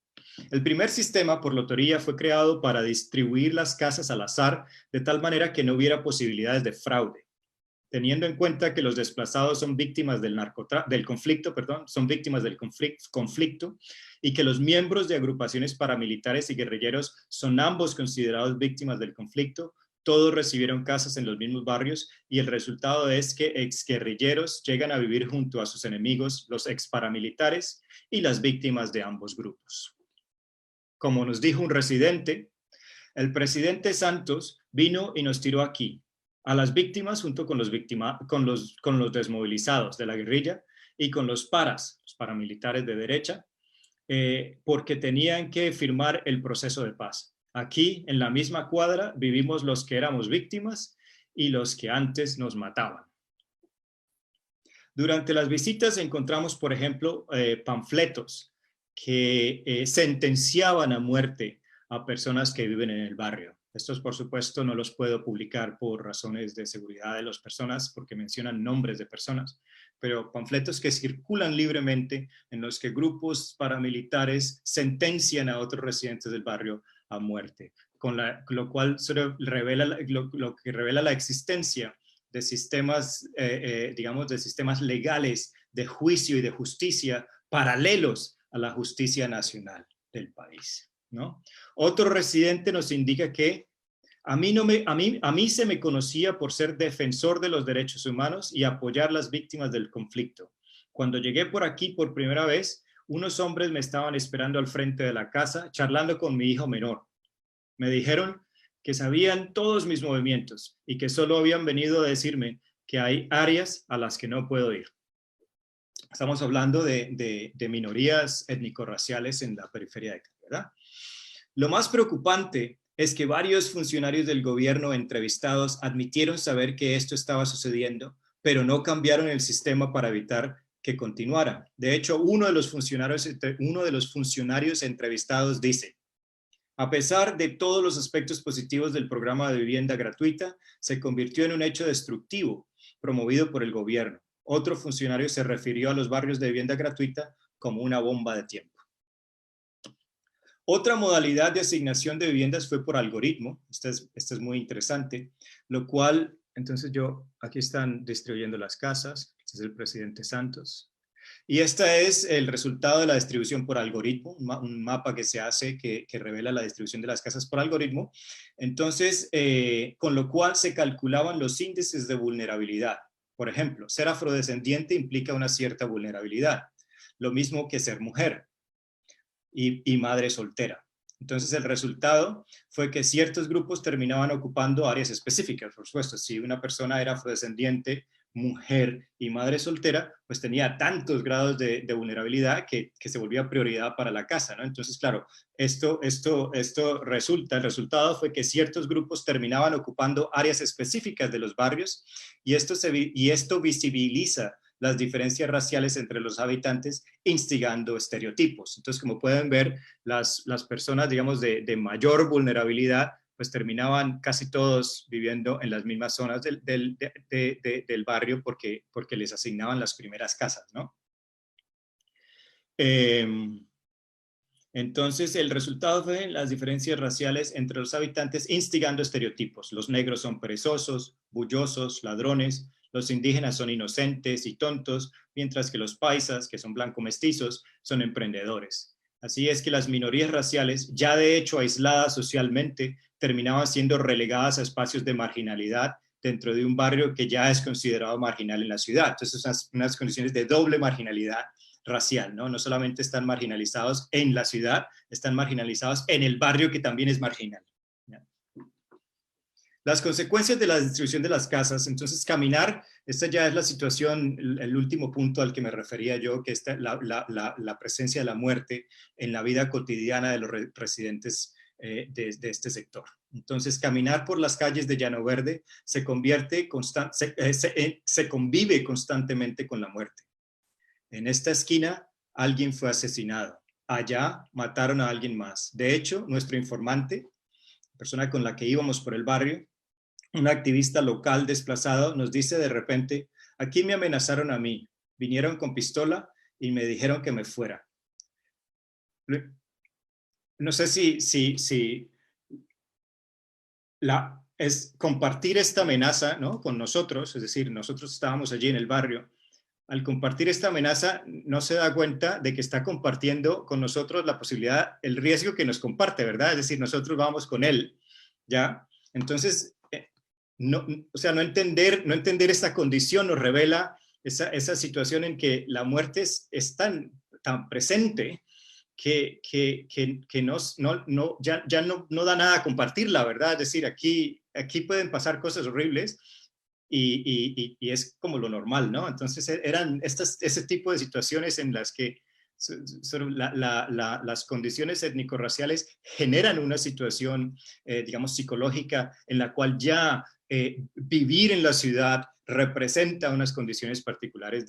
El primer sistema por lotería fue creado para distribuir las casas al azar de tal manera que no hubiera posibilidades de fraude. Teniendo en cuenta que los desplazados son víctimas del conflicto y que los miembros de agrupaciones paramilitares y guerrilleros son ambos considerados víctimas del conflicto, todos recibieron casas en los mismos barrios y el resultado es que exguerrilleros llegan a vivir junto a sus enemigos, los exparamilitares y las víctimas de ambos grupos. Como nos dijo un residente, el presidente Santos vino y nos tiró aquí, a las víctimas junto con los desmovilizados de la guerrilla y con los paramilitares de derecha, porque tenían que firmar el proceso de paz. Aquí, en la misma cuadra, vivimos los que éramos víctimas y los que antes nos mataban. Durante las visitas encontramos, por ejemplo, panfletos que sentenciaban a muerte a personas que viven en el barrio. Estos, por supuesto, no los puedo publicar por razones de seguridad de las personas, porque mencionan nombres de personas, pero panfletos que circulan libremente en los que grupos paramilitares sentencian a otros residentes del barrio a muerte, lo cual lo que revela la existencia de sistemas, digamos, de sistemas legales de juicio y de justicia paralelos a la justicia nacional del país, ¿no? Otro residente nos indica que a mí se me conocía por ser defensor de los derechos humanos y apoyar las víctimas del conflicto. Cuando llegué por aquí por primera vez, unos hombres me estaban esperando al frente de la casa, charlando con mi hijo menor. Me dijeron que sabían todos mis movimientos y que solo habían venido a decirme que hay áreas a las que no puedo ir. Estamos hablando de minorías étnico-raciales en la periferia de Cali, ¿verdad? Lo más preocupante es que varios funcionarios del gobierno entrevistados admitieron saber que esto estaba sucediendo, pero no cambiaron el sistema para evitar que continuara. De hecho, uno de los funcionarios entrevistados dice: a pesar de todos los aspectos positivos del programa de vivienda gratuita, se convirtió en un hecho destructivo promovido por el gobierno. Otro funcionario se refirió a los barrios de vivienda gratuita como una bomba de tiempo. Otra modalidad de asignación de viviendas fue por algoritmo. Esta es muy interesante, lo cual, entonces aquí están distribuyendo las casas. Este es el presidente Santos. Y este es el resultado de la distribución por algoritmo, un mapa que se hace que revela la distribución de las casas por algoritmo. Entonces, con lo cual se calculaban los índices de vulnerabilidad. Por ejemplo, ser afrodescendiente implica una cierta vulnerabilidad, lo mismo que ser mujer y madre soltera. Entonces el resultado fue que ciertos grupos terminaban ocupando áreas específicas. Por supuesto, si una persona era afrodescendiente, mujer y madre soltera, pues tenía tantos grados de vulnerabilidad que se volvía prioridad para la casa, ¿no? Entonces, claro, el resultado fue que ciertos grupos terminaban ocupando áreas específicas de los barrios y esto visibiliza las diferencias raciales entre los habitantes, instigando estereotipos. Entonces, como pueden ver, las personas, digamos, de mayor vulnerabilidad, pues terminaban casi todos viviendo en las mismas zonas del barrio porque les asignaban las primeras casas, ¿no? Entonces, el resultado fue las diferencias raciales entre los habitantes, instigando estereotipos. Los negros son perezosos, bullosos, ladrones. Los indígenas son inocentes y tontos, mientras que los paisas, que son blanco-mestizos, son emprendedores. Así es que las minorías raciales, ya de hecho aisladas socialmente, terminaban siendo relegadas a espacios de marginalidad dentro de un barrio que ya es considerado marginal en la ciudad. Entonces, unas condiciones de doble marginalidad racial, ¿no? No solamente están marginalizados en la ciudad, están marginalizados en el barrio que también es marginal. Las consecuencias de la distribución de las casas, entonces caminar, esta ya es la situación, el último punto al que me refería yo, que es la presencia de la muerte en la vida cotidiana de los residentes de este sector. Entonces, caminar por las calles de Llano Verde se convive constantemente con la muerte. En esta esquina, alguien fue asesinado. Allá mataron a alguien más. De hecho, nuestro informante, persona con la que íbamos por el barrio, un activista local desplazado, nos dice de repente: aquí me amenazaron a mí, vinieron con pistola y me dijeron que me fuera. No sé si es compartir esta amenaza, ¿no?, con nosotros, es decir, nosotros estábamos allí en el barrio. Al compartir esta amenaza, no se da cuenta de que está compartiendo con nosotros la posibilidad, el riesgo que nos comparte, ¿verdad? Es decir, nosotros vamos con él, ¿ya? Entonces, no entender esta condición nos revela esa situación en que la muerte es tan presente que ya no da nada a compartirla, ¿verdad? Es decir, aquí pueden pasar cosas horribles y es como lo normal, ¿no? Entonces eran ese tipo de situaciones en las que las condiciones étnico-raciales generan una situación, digamos, psicológica en la cual ya vivir en la ciudad representa unas condiciones particulares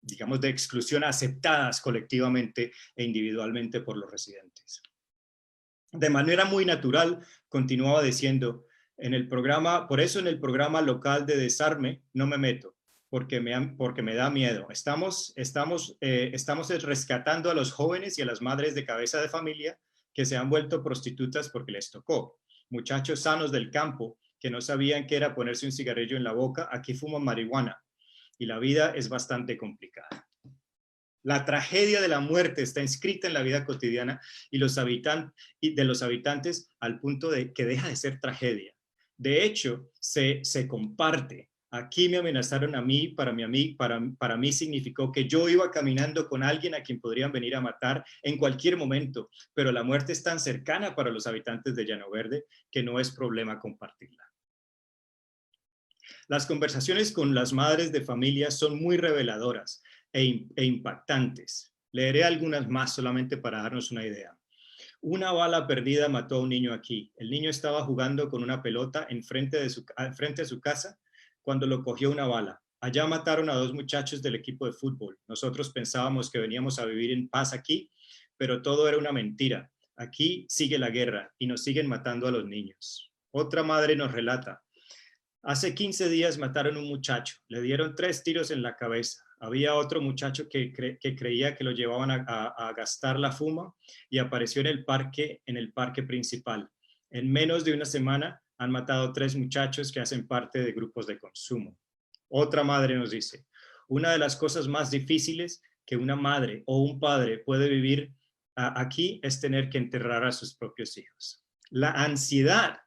digamos, de exclusión aceptadas colectivamente e individualmente por los residentes. De manera muy natural, continuaba diciendo, por eso en el programa local de desarme no me meto, porque me da miedo. Estamos rescatando a los jóvenes y a las madres de cabeza de familia que se han vuelto prostitutas porque les tocó. Muchachos sanos del campo que no sabían qué era ponerse un cigarrillo en la boca, aquí fuman marihuana y la vida es bastante complicada. La tragedia de la muerte está inscrita en la vida cotidiana de los habitantes al punto de que deja de ser tragedia. De hecho, se comparte. Aquí me amenazaron a mí, para mí significó que yo iba caminando con alguien a quien podrían venir a matar en cualquier momento, pero la muerte es tan cercana para los habitantes de Llano Verde que no es problema compartirla. Las conversaciones con las madres de familia son muy reveladoras e impactantes. Leeré algunas más solamente para darnos una idea. Una bala perdida mató a un niño aquí. El niño estaba jugando con una pelota enfrente de su casa cuando lo cogió una bala. Allá mataron a 2 muchachos del equipo de fútbol. Nosotros pensábamos que veníamos a vivir en paz aquí, pero todo era una mentira. Aquí sigue la guerra y nos siguen matando a los niños. Otra madre nos relata: hace 15 días mataron a un muchacho, le dieron 3 tiros en la cabeza. Había otro muchacho que creía que lo llevaban a gastar la fuma y apareció en el parque principal. En menos de una semana han matado 3 muchachos que hacen parte de grupos de consumo. Otra madre nos dice: una de las cosas más difíciles que una madre o un padre puede vivir aquí es tener que enterrar a sus propios hijos. La ansiedad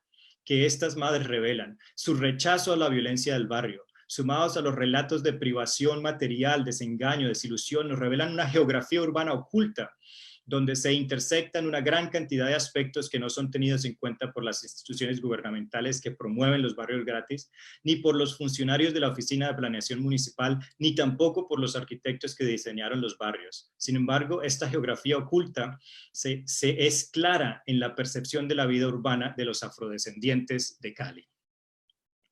que estas madres revelan, su rechazo a la violencia del barrio, sumados a los relatos de privación material, desengaño, desilusión, nos revelan una geografía urbana oculta, donde se intersectan una gran cantidad de aspectos que no son tenidos en cuenta por las instituciones gubernamentales que promueven los barrios gratis, ni por los funcionarios de la Oficina de Planeación Municipal, ni tampoco por los arquitectos que diseñaron los barrios. Sin embargo, esta geografía oculta es clara en la percepción de la vida urbana de los afrodescendientes de Cali.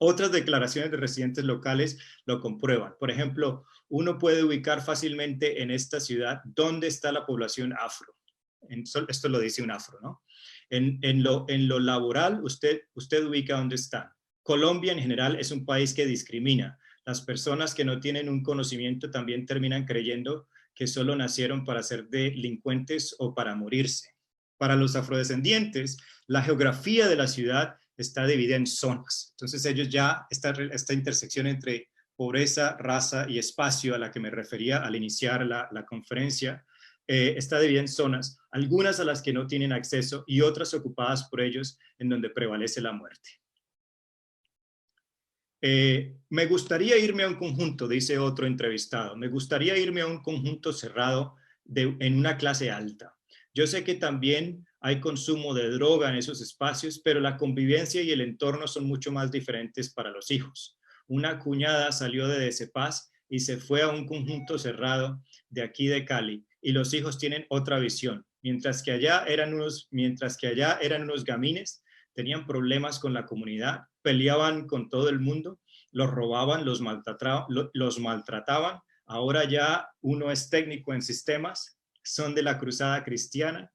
Otras declaraciones de residentes locales lo comprueban. Por ejemplo, uno puede ubicar fácilmente en esta ciudad dónde está la población afro. Esto lo dice un afro, ¿no? En lo laboral, usted ubica dónde están. Colombia en general es un país que discrimina. Las personas que no tienen un conocimiento también terminan creyendo que solo nacieron para ser delincuentes o para morirse. Para los afrodescendientes, la geografía de la ciudad está dividida en zonas. Entonces ellos ya, esta intersección entre pobreza, raza y espacio a la que me refería al iniciar la conferencia, está dividida en zonas, algunas a las que no tienen acceso y otras ocupadas por ellos en donde prevalece la muerte. Me gustaría irme a un conjunto, dice otro entrevistado, me gustaría irme a un conjunto cerrado en una clase alta. Yo sé que también hay consumo de droga en esos espacios, pero la convivencia y el entorno son mucho más diferentes para los hijos. Una cuñada salió de Decepaz y se fue a un conjunto cerrado de aquí de Cali, y los hijos tienen otra visión. Mientras que allá eran unos gamines, tenían problemas con la comunidad, peleaban con todo el mundo, los robaban, los maltrataban. Ahora ya uno es técnico en sistemas, son de la cruzada cristiana,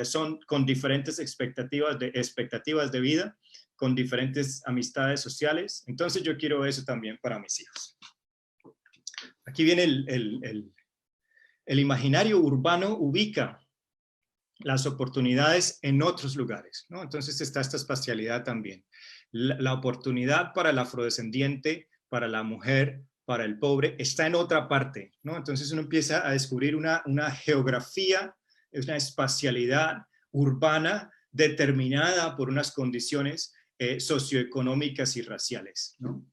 son con diferentes expectativas de vida, con diferentes amistades sociales. Entonces yo quiero eso también para mis hijos. Aquí viene el imaginario urbano ubica las oportunidades en otros lugares, ¿no? Entonces está esta espacialidad también. La oportunidad para el afrodescendiente, para la mujer, para el pobre, está en otra parte, ¿no? Entonces uno empieza a descubrir una geografía, una espacialidad urbana determinada por unas condiciones socioeconómicas y raciales, ¿no?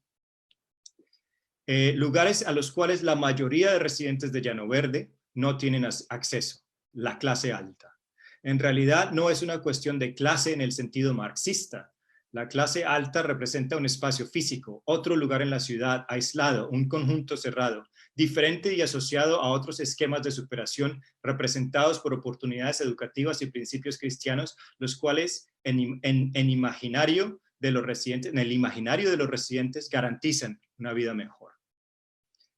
Lugares a los cuales la mayoría de residentes de Llano Verde no tienen acceso, la clase alta. En realidad no es una cuestión de clase en el sentido marxista. La clase alta representa un espacio físico, otro lugar en la ciudad, aislado, un conjunto cerrado, diferente y asociado a otros esquemas de superación representados por oportunidades educativas y principios cristianos, los cuales en el imaginario de los residentes garantizan una vida mejor.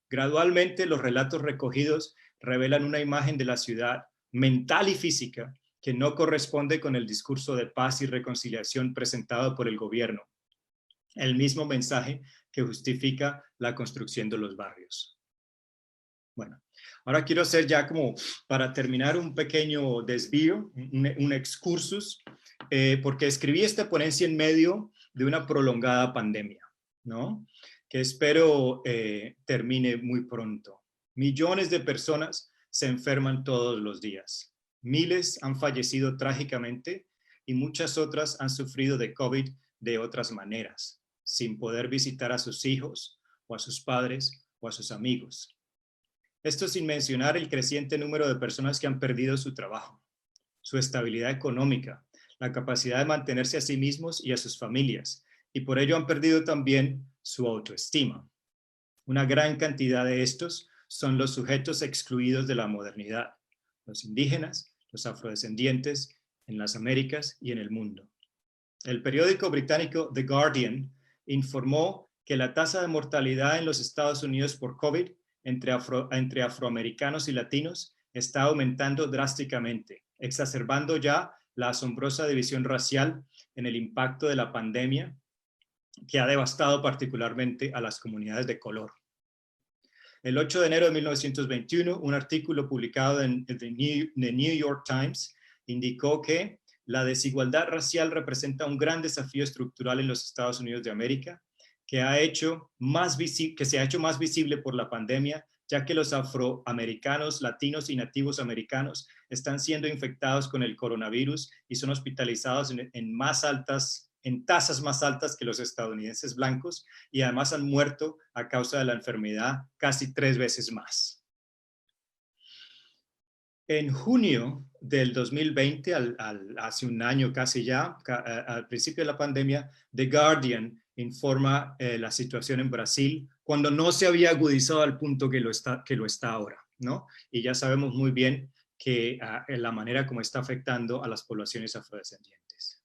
Gradualmente, los relatos recogidos revelan una imagen de la ciudad mental y física que no corresponde con el discurso de paz y reconciliación presentado por el gobierno, el mismo mensaje que justifica la construcción de los barrios. Bueno, ahora quiero hacer ya como para terminar un pequeño desvío, un excursus, porque escribí esta ponencia en medio de una prolongada pandemia, ¿no? Que espero termine muy pronto. Millones de personas se enferman todos los días. Miles han fallecido trágicamente y muchas otras han sufrido de COVID de otras maneras, sin poder visitar a sus hijos o a sus padres o a sus amigos. Esto sin mencionar el creciente número de personas que han perdido su trabajo, su estabilidad económica, la capacidad de mantenerse a sí mismos y a sus familias, y por ello han perdido también su autoestima. Una gran cantidad de estos son los sujetos excluidos de la modernidad, los indígenas, los afrodescendientes en las Américas y en el mundo. El periódico británico The Guardian informó que que la tasa de mortalidad en los Estados Unidos por COVID entre afroamericanos y latinos está aumentando drásticamente, exacerbando ya la asombrosa división racial en el impacto de la pandemia que ha devastado particularmente a las comunidades de color. El 8 de enero de 1921, un artículo publicado en The New York Times indicó que la desigualdad racial representa un gran desafío estructural en los Estados Unidos de América, que se ha hecho más visible por la pandemia, ya que los afroamericanos, latinos y nativos americanos están siendo infectados con el coronavirus y son hospitalizados en tasas más altas que los estadounidenses blancos, y además han muerto a causa de la enfermedad casi 3 veces más. En junio del 2020, hace un año casi ya, al principio de la pandemia, The Guardian informa la situación en Brasil cuando no se había agudizado al punto que lo está ahora, ¿no? Y ya sabemos muy bien que la manera como está afectando a las poblaciones afrodescendientes.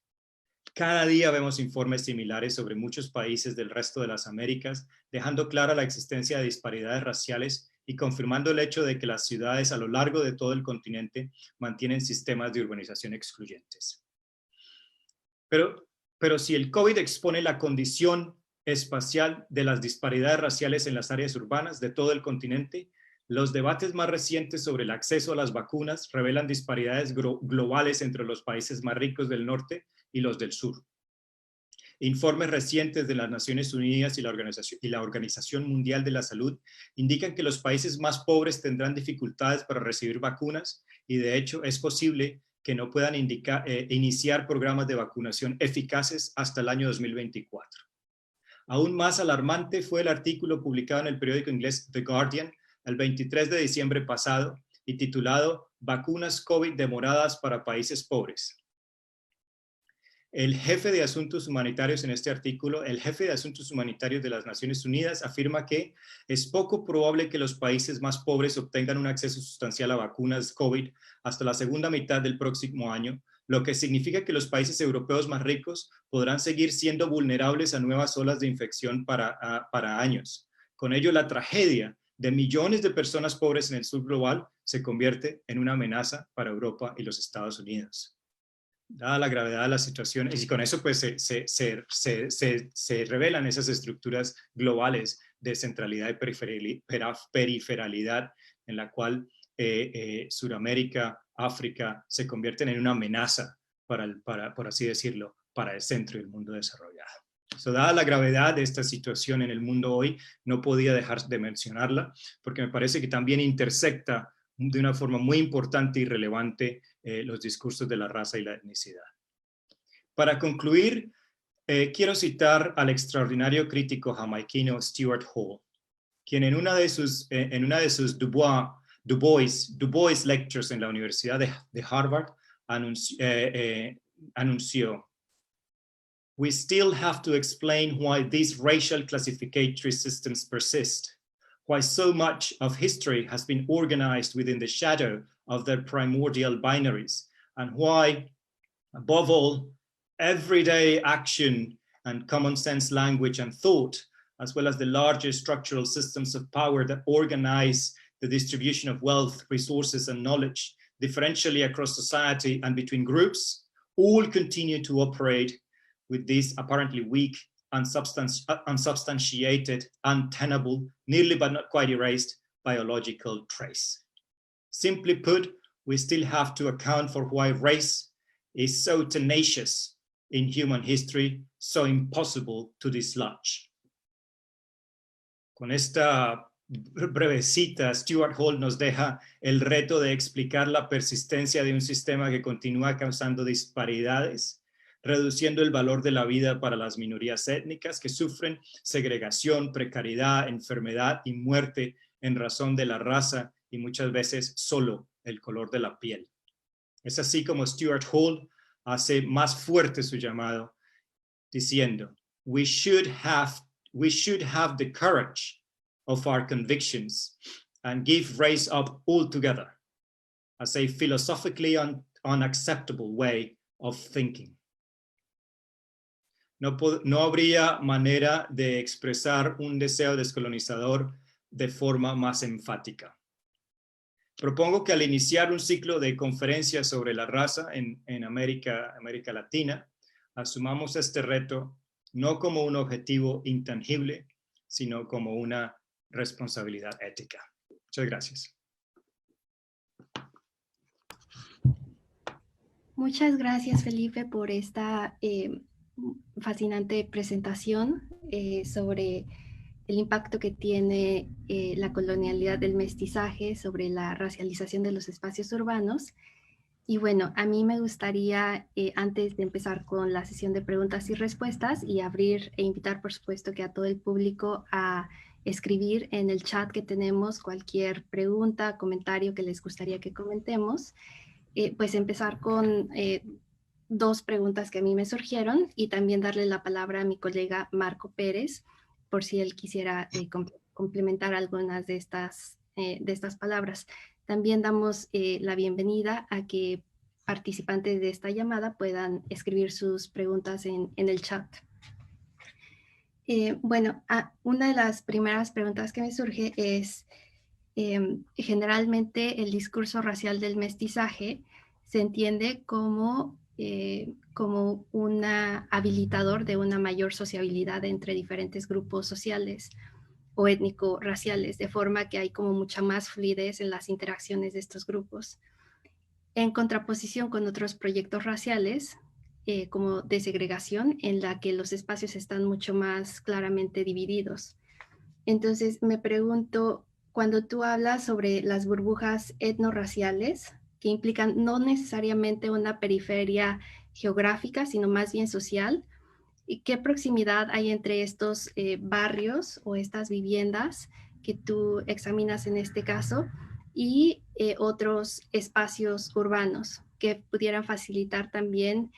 Cada día vemos informes similares sobre muchos países del resto de las Américas, dejando clara la existencia de disparidades raciales y confirmando el hecho de que las ciudades a lo largo de todo el continente mantienen sistemas de urbanización excluyentes. Pero si el COVID expone la condición espacial de las disparidades raciales en las áreas urbanas de todo el continente, los debates más recientes sobre el acceso a las vacunas revelan disparidades globales entre los países más ricos del norte y los del sur. Informes recientes de las Naciones Unidas y la Organización Mundial de la Salud indican que los países más pobres tendrán dificultades para recibir vacunas y de hecho es posible que no puedan iniciar programas de vacunación eficaces hasta el año 2024. Aún más alarmante fue el artículo publicado en el periódico inglés The Guardian el 23 de diciembre pasado y titulado "Vacunas COVID demoradas para países pobres". El jefe de asuntos humanitarios en este artículo, el jefe de asuntos humanitarios de las Naciones Unidas, afirma que es poco probable que los países más pobres obtengan un acceso sustancial a vacunas COVID hasta la segunda mitad del próximo año, lo que significa que los países europeos más ricos podrán seguir siendo vulnerables a nuevas olas de infección para años. Con ello, la tragedia de millones de personas pobres en el sur global se convierte en una amenaza para Europa y los Estados Unidos. Dada la gravedad de la situación, y con eso pues se revelan esas estructuras globales de centralidad y periferalidad en la cual Suramérica, África se convierten en una amenaza por así decirlo, para el centro del mundo desarrollado. Dada la gravedad de esta situación en el mundo hoy, no podía dejar de mencionarla, porque me parece que también intersecta de una forma muy importante y relevante los discursos de la raza y la etnicidad. Para concluir, quiero citar al extraordinario crítico jamaiquino Stuart Hall, quien en una de sus Du Bois Lectures en la Universidad de Harvard anunció: "We still have to explain why these racial classificatory systems persist, why so much of history has been organized within the shadow of their primordial binaries, and why, above all, everyday action and common sense language and thought, as well as the larger structural systems of power that organize the distribution of wealth, resources, and knowledge differentially across society and between groups, all continue to operate with this apparently weak, unsubstantiated, untenable, nearly but not quite erased biological trace. Simply put, we still have to account for why race is so tenacious in human history, so impossible to dislodge." Con esta breve cita, Stuart Hall nos deja el reto de explicar la persistencia de un sistema que continúa causando disparidades, reduciendo el valor de la vida para las minorías étnicas que sufren segregación, precariedad, enfermedad y muerte en razón de la raza y muchas veces solo el color de la piel. Es así como Stuart Hall hace más fuerte su llamado, diciendo: we should have the courage of our convictions and give race up altogether as a philosophically unacceptable way of thinking. No habría manera de expresar un deseo descolonizador de forma más enfática. Propongo que al iniciar un ciclo de conferencias sobre la raza en América Latina, asumamos este reto no como un objetivo intangible, sino como una responsabilidad ética. Muchas gracias. Muchas gracias, Felipe, por esta fascinante presentación sobre el impacto que tiene la colonialidad del mestizaje sobre la racialización de los espacios urbanos. Y bueno, a mí me gustaría, antes de empezar con la sesión de preguntas y respuestas, y abrir e invitar, por supuesto, que a todo el público a escribir en el chat que tenemos cualquier pregunta, comentario que les gustaría que comentemos, pues empezar con dos preguntas que a mí me surgieron y también darle la palabra a mi colega Marco Pérez, por si él quisiera complementar algunas de estas palabras. También damos la bienvenida a que participantes de esta llamada puedan escribir sus preguntas en el chat. Bueno, una de las primeras preguntas que me surge es, generalmente el discurso racial del mestizaje se entiende como un habilitador de una mayor sociabilidad entre diferentes grupos sociales o étnico-raciales, de forma que hay como mucha más fluidez en las interacciones de estos grupos. En contraposición con otros proyectos raciales, como de segregación, en la que los espacios están mucho más claramente divididos. Entonces, me pregunto, cuando tú hablas sobre las burbujas etnorraciales, que implican no necesariamente una periferia geográfica, sino más bien social, ¿y qué proximidad hay entre estos barrios o estas viviendas que tú examinas en este caso y otros espacios urbanos que pudieran facilitar también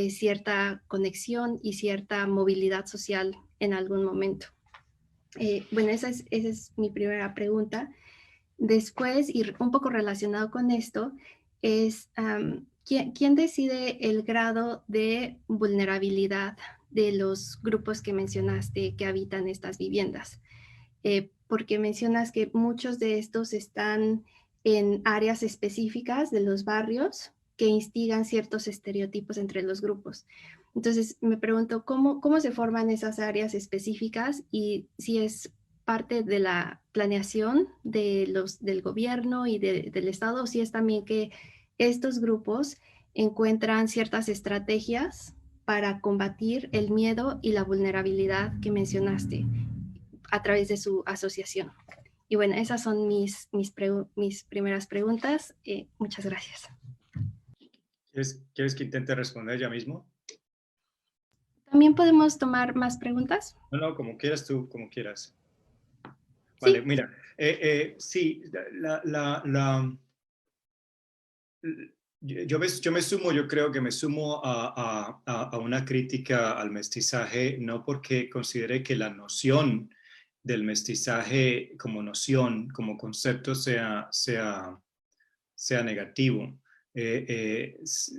cierta conexión y cierta movilidad social en algún momento? Bueno, esa es mi primera pregunta. Después, y un poco relacionado con esto, es ¿quién decide el grado de vulnerabilidad de los grupos que mencionaste que habitan estas viviendas? Porque mencionas que muchos de estos están en áreas específicas de los barrios que instigan ciertos estereotipos entre los grupos. Entonces, me pregunto, ¿cómo se forman esas áreas específicas y si es parte de la planeación del gobierno y del Estado, o si es también que estos grupos encuentran ciertas estrategias para combatir el miedo y la vulnerabilidad que mencionaste a través de su asociación? Y bueno, esas son mis primeras preguntas. Muchas gracias. ¿Quieres que intente responder ya mismo? ¿También podemos tomar más preguntas? No, como quieras tú, como quieras. Vale, ¿Sí? mira, sí, yo creo que me sumo a una crítica al mestizaje, no porque considere que la noción del mestizaje como noción, como concepto sea negativo. Es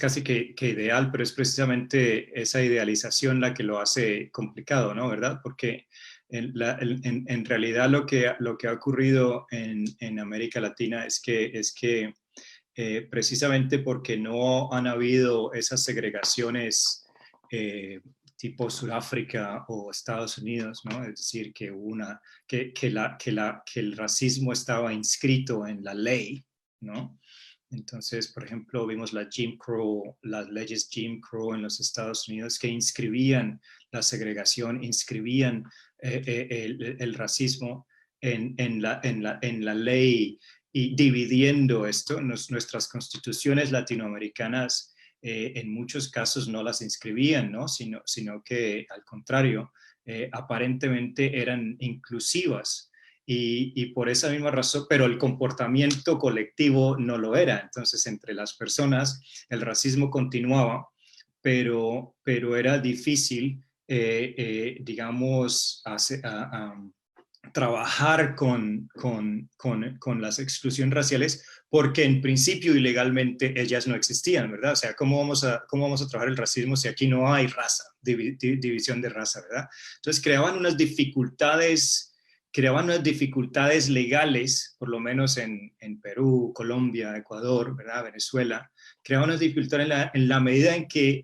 casi que ideal, pero es precisamente esa idealización la que lo hace complicado, ¿no? ¿Verdad? Porque en realidad lo que ha ocurrido en América Latina es que precisamente porque no han habido esas segregaciones tipo Sudáfrica o Estados Unidos, ¿no? Es decir, que el racismo estaba inscrito en la ley, ¿no? Entonces, por ejemplo, vimos las leyes Jim Crow en los Estados Unidos que inscribían la segregación, inscribían el racismo en la ley y dividiendo esto. Nuestras constituciones latinoamericanas en muchos casos no las inscribían, ¿no? sino que al contrario, aparentemente eran inclusivas. Y por esa misma razón, pero el comportamiento colectivo no lo era. Entonces, entre las personas, el racismo continuaba, pero era difícil, digamos, trabajar con las exclusiones raciales porque en principio y legalmente ellas no existían, ¿verdad? O sea, ¿cómo vamos a trabajar el racismo si aquí no hay raza, división de raza, ¿verdad? Entonces creaban unas dificultades legales, por lo menos en Perú, Colombia, Ecuador, ¿verdad? Venezuela, creaban unas dificultades en la medida en que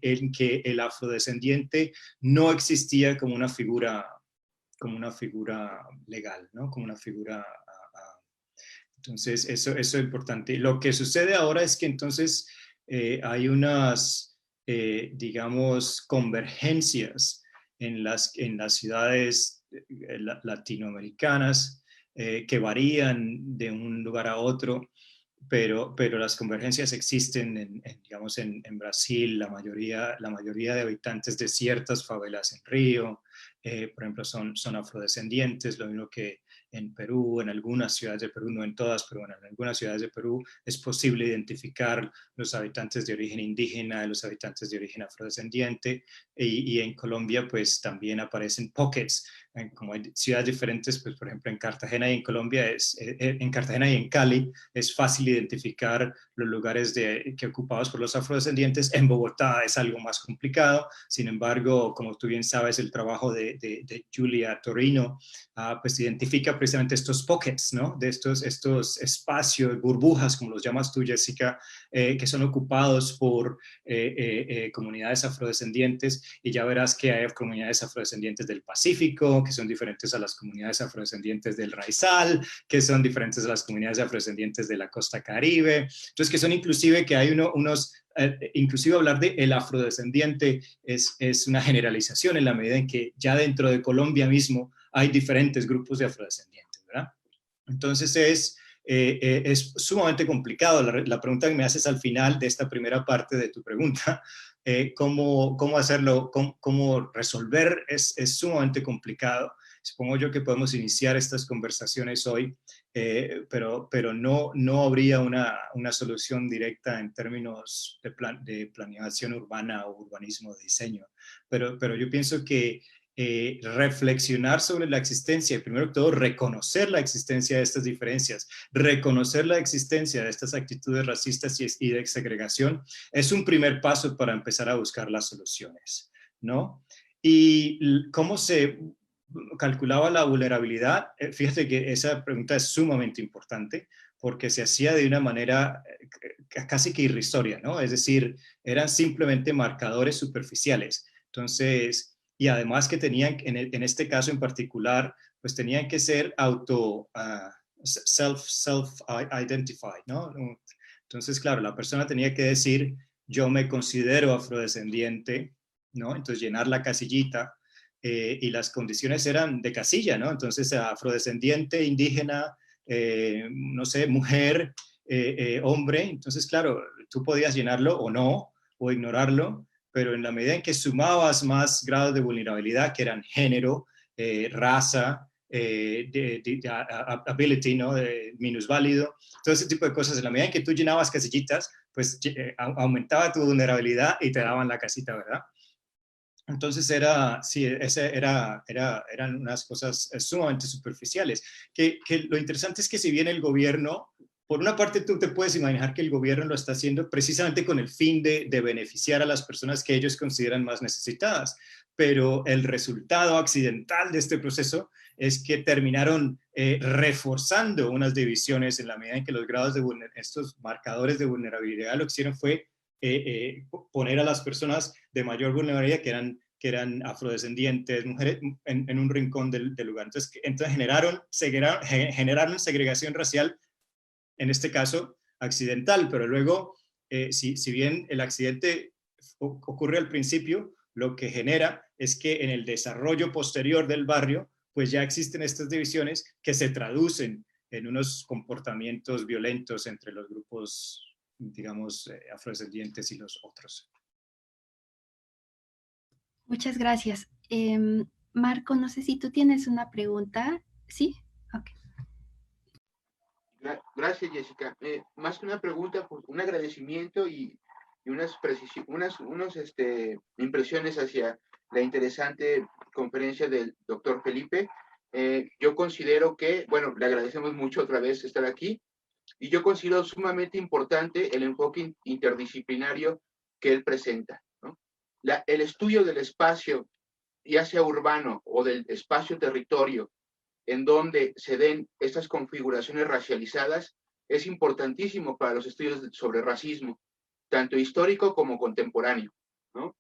el afrodescendiente no existía como una figura legal, ¿no? Como una figura... Entonces, eso es importante. Lo que sucede ahora es que entonces hay unas, digamos, convergencias en las ciudades latinoamericanas que varían de un lugar a otro, pero las convergencias existen, digamos, en Brasil. La mayoría de habitantes de ciertas favelas en Río, por ejemplo, son afrodescendientes, lo mismo que en Perú, en algunas ciudades de Perú, no en todas, pero bueno, en algunas ciudades de Perú es posible identificar los habitantes de origen indígena, los habitantes de origen afrodescendiente, y en Colombia pues también aparecen pockets, como hay ciudades diferentes, pues por ejemplo en Cartagena y en Colombia, en Cartagena y en Cali, es fácil identificar los lugares que ocupados por los afrodescendientes. En Bogotá es algo más complicado. Sin embargo, como tú bien sabes, el trabajo de Julia Torino pues identifica precisamente estos pockets, ¿no? De estos espacios, burbujas, como los llamas tú, Jessica, que son ocupados por comunidades afrodescendientes, y ya verás que hay comunidades afrodescendientes del Pacífico, que son diferentes a las comunidades afrodescendientes del Raizal, que son diferentes a las comunidades afrodescendientes de la costa Caribe. Entonces, que son inclusive que hay inclusive hablar de el afrodescendiente es una generalización en la medida en que ya dentro de Colombia mismo hay diferentes grupos de afrodescendientes, ¿verdad? Entonces es sumamente complicado. La pregunta que me haces al final de esta primera parte de tu pregunta, cómo hacerlo, cómo resolver, es sumamente complicado. Supongo yo que podemos iniciar estas conversaciones hoy, pero no habría una solución directa en términos de planeación urbana o urbanismo de diseño. Pero yo pienso que reflexionar sobre la existencia, y primero que todo reconocer la existencia de estas diferencias, reconocer la existencia de estas actitudes racistas y de segregación, es un primer paso para empezar a buscar las soluciones, ¿no? ¿Y cómo se calculaba la vulnerabilidad? Fíjate que esa pregunta es sumamente importante, porque se hacía de una manera casi que irrisoria, ¿no? Es decir, eran simplemente marcadores superficiales. Entonces, y además que tenían, en este caso en particular, pues tenían que ser self-identified, ¿no? Entonces, claro, la persona tenía que decir, yo me considero afrodescendiente, ¿no? Entonces, llenar la casillita, y las condiciones eran de casilla, ¿no? Entonces, afrodescendiente, indígena, no sé, mujer, hombre. Entonces, claro, tú podías llenarlo o no, o ignorarlo, pero en la medida en que sumabas más grados de vulnerabilidad, que eran género, raza, ability, ¿no? Minusválido, todo ese tipo de cosas, en la medida en que tú llenabas casillitas, pues aumentaba tu vulnerabilidad y te daban la casita, ¿verdad? Entonces eran unas cosas sumamente superficiales. Que lo interesante es que si bien el gobierno, por una parte tú te puedes imaginar que el gobierno lo está haciendo precisamente con el fin de beneficiar a las personas que ellos consideran más necesitadas, pero el resultado accidental de este proceso es que terminaron reforzando unas divisiones en la medida en que los grados de estos marcadores de vulnerabilidad lo que hicieron fue poner a las personas de mayor vulnerabilidad, que eran afrodescendientes, mujeres, en un rincón del lugar. Entonces generaron segregación racial, en este caso accidental, pero luego, si bien el accidente ocurre al principio, lo que genera es que en el desarrollo posterior del barrio, pues ya existen estas divisiones que se traducen en unos comportamientos violentos entre los grupos, digamos, afrodescendientes y los otros. Muchas gracias. Marco, no sé si tú tienes una pregunta. ¿Sí? Ok. Gracias, Jessica. Más que una pregunta, pues un agradecimiento y unas impresiones hacia la interesante conferencia del doctor Felipe. Yo considero que, bueno, le agradecemos mucho otra vez estar aquí. Y yo considero sumamente importante el enfoque interdisciplinario que él presenta, ¿no? El estudio del espacio, ya sea urbano o del espacio-territorio, en donde se den estas configuraciones racializadas, es importantísimo para los estudios sobre racismo, tanto histórico como contemporáneo, ¿no?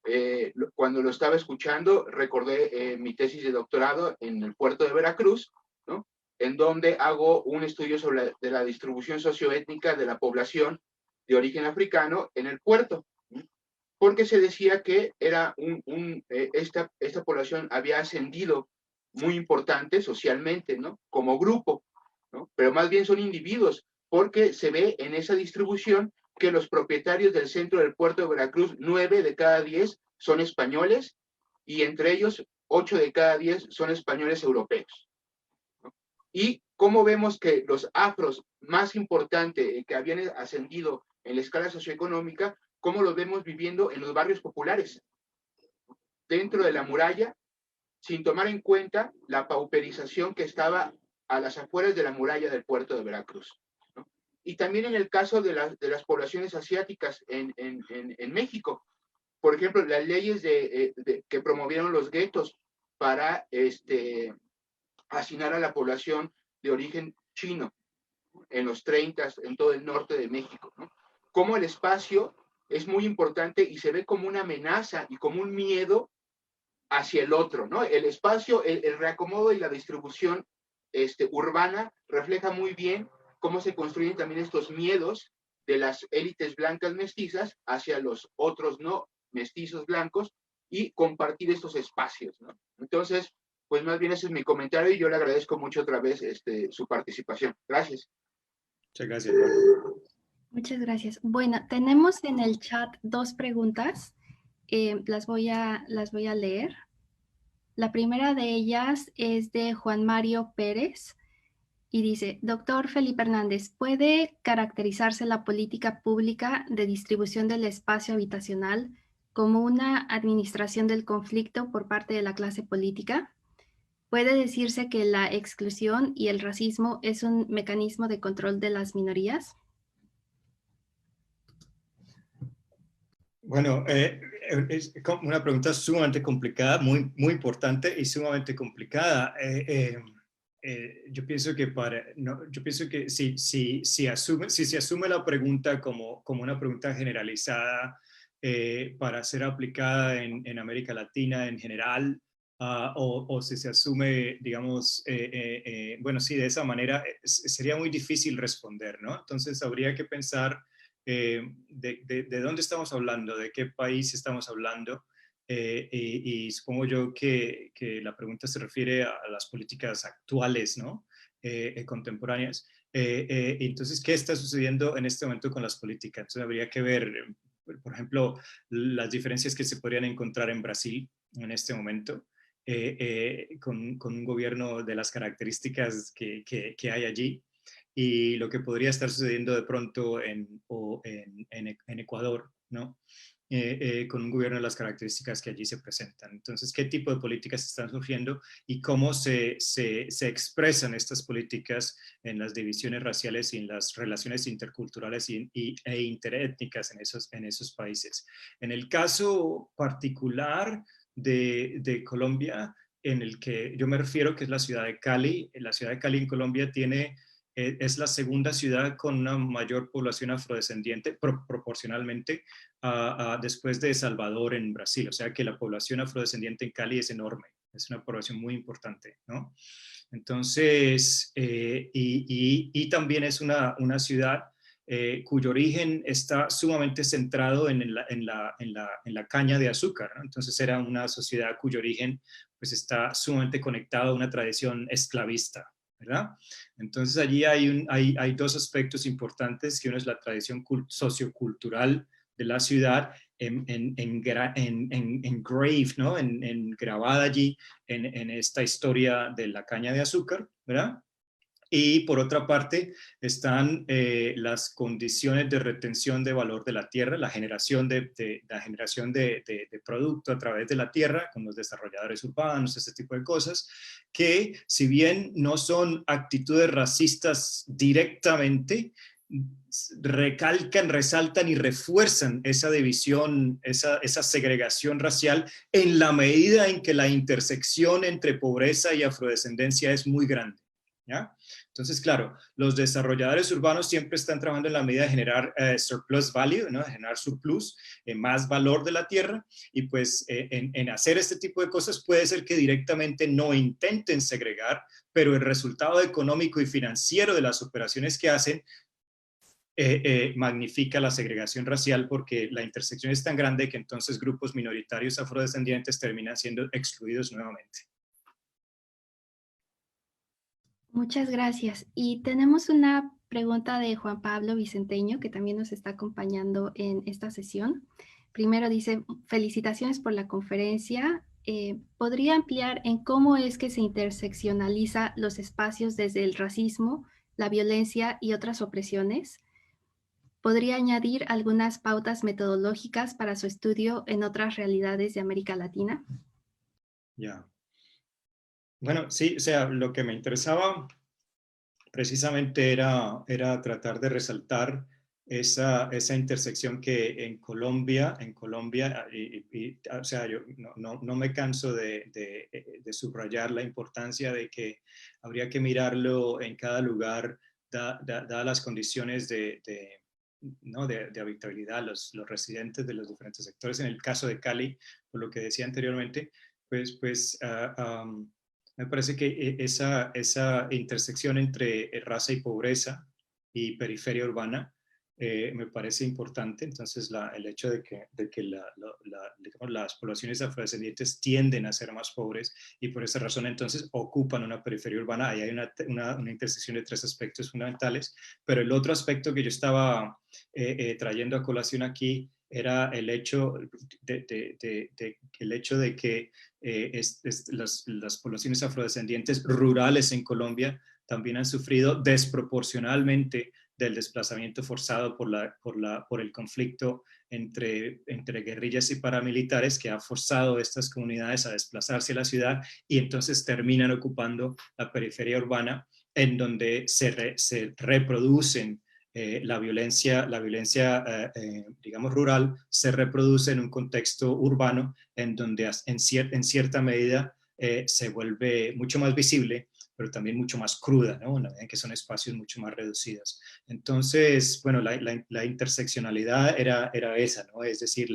Cuando lo estaba escuchando, recordé mi tesis de doctorado en el puerto de Veracruz, ¿no? En donde hago un estudio sobre de la distribución socioétnica de la población de origen africano en el puerto, ¿no? Porque se decía que era esta población había ascendido muy importante socialmente, ¿no? Como grupo, ¿no? Pero más bien son individuos, porque se ve en esa distribución que los propietarios del centro del puerto de Veracruz, 9 de cada 10 son españoles, y entre ellos 8 de cada 10 son españoles europeos, ¿no? Y cómo vemos que los afros más importantes que habían ascendido en la escala socioeconómica, cómo los vemos viviendo en los barrios populares, dentro de la muralla, sin tomar en cuenta la pauperización que estaba a las afueras de la muralla del puerto de Veracruz, ¿no? Y también en el caso de las poblaciones asiáticas en México, por ejemplo, las leyes que promovieron los guetos para hacinar a la población de origen chino en los 30 en todo el norte de México, ¿no? Cómo el espacio es muy importante y se ve como una amenaza y como un miedo hacia el otro, ¿no? El espacio, el reacomodo y la distribución urbana refleja muy bien cómo se construyen también estos miedos de las élites blancas mestizas hacia los otros no mestizos blancos y compartir estos espacios, ¿no? Entonces, pues más bien ese es mi comentario y yo le agradezco mucho otra vez su participación. Gracias. Muchas gracias, Eduardo. Muchas gracias. Bueno, tenemos en el chat 2 preguntas. Las voy a leer. La primera de ellas es de Juan Mario Pérez y dice: Doctor Felipe Hernández, ¿puede caracterizarse la política pública de distribución del espacio habitacional como una administración del conflicto por parte de la clase política? ¿Puede decirse que la exclusión y el racismo es un mecanismo de control de las minorías? Bueno, es una pregunta sumamente complicada, muy, muy importante y sumamente complicada. Yo pienso que si se asume la pregunta como una pregunta generalizada para ser aplicada en América Latina en general, o si se asume, digamos, bueno, sí, de esa manera sería muy difícil responder, ¿no? Entonces habría que pensar de dónde estamos hablando, de qué país estamos hablando, y supongo yo que la pregunta se refiere a las políticas actuales, ¿no? Contemporáneas. Entonces, ¿qué está sucediendo en este momento con las políticas? Entonces, habría que ver, por ejemplo, las diferencias que se podrían encontrar en Brasil en este momento, con un gobierno de las características que hay allí, y lo que podría estar sucediendo de pronto en Ecuador, ¿no? Con un gobierno de las características que allí se presentan. Entonces, ¿qué tipo de políticas están surgiendo y cómo se expresan estas políticas en las divisiones raciales y en las relaciones interculturales e interétnicas en esos países? En el caso particular de Colombia, en el que yo me refiero, que es la ciudad de Cali. La ciudad de Cali en Colombia es la segunda ciudad con una mayor población afrodescendiente proporcionalmente después de Salvador en Brasil. O sea que la población afrodescendiente en Cali es enorme, es una población muy importante, ¿no? Entonces, y también es una ciudad cuyo origen está sumamente centrado en la caña de azúcar, ¿no? Entonces era una sociedad cuyo origen pues está sumamente conectado a una tradición esclavista, ¿verdad? Entonces allí hay dos aspectos importantes, que uno es la tradición sociocultural de la ciudad engraved, ¿no? Grabada allí en esta historia de la caña de azúcar, ¿verdad? Y por otra parte están las condiciones de retención de valor de la tierra, la generación de producto a través de la tierra con los desarrolladores urbanos, ese tipo de cosas, que si bien no son actitudes racistas directamente, recalcan, resaltan y refuerzan esa división, esa segregación racial en la medida en que la intersección entre pobreza y afrodescendencia es muy grande, ¿ya? Entonces, claro, los desarrolladores urbanos siempre están trabajando en la medida de generar surplus value, ¿no? De generar surplus, más valor de la tierra, y pues en hacer este tipo de cosas puede ser que directamente no intenten segregar, pero el resultado económico y financiero de las operaciones que hacen magnifica la segregación racial, porque la intersección es tan grande que entonces grupos minoritarios afrodescendientes terminan siendo excluidos nuevamente. Muchas gracias. Y tenemos una pregunta de Juan Pablo Vicenteño, que también nos está acompañando en esta sesión. Primero dice, felicitaciones por la conferencia. ¿Podría ampliar en cómo es que se interseccionaliza los espacios desde el racismo, la violencia y otras opresiones? ¿Podría añadir algunas pautas metodológicas para su estudio en otras realidades de América Latina? Ya. Bueno, sí, o sea, lo que me interesaba precisamente era tratar de resaltar esa intersección que en Colombia, o sea, yo no me canso de subrayar la importancia de que habría que mirarlo en cada lugar, dadas las condiciones ¿no? de habitabilidad, los residentes de los diferentes sectores. En el caso de Cali, por lo que decía anteriormente, me parece que esa intersección entre raza y pobreza y periferia urbana me parece importante. Entonces, el hecho de que digamos, las poblaciones afrodescendientes tienden a ser más pobres y por esa razón entonces ocupan una periferia urbana. Ahí hay una intersección de tres aspectos fundamentales, pero el otro aspecto que yo estaba trayendo a colación aquí era el hecho de que las poblaciones afrodescendientes rurales en Colombia también han sufrido desproporcionalmente del desplazamiento forzado por el conflicto entre guerrillas y paramilitares, que ha forzado a estas comunidades a desplazarse a la ciudad y entonces terminan ocupando la periferia urbana, en donde se reproducen la violencia digamos, rural, se reproduce en un contexto urbano en donde en cierta medida se vuelve mucho más visible, pero también mucho más cruda, ¿no? En la medida en que son espacios mucho más reducidos. Entonces, bueno, la interseccionalidad era esa, ¿no? Es decir,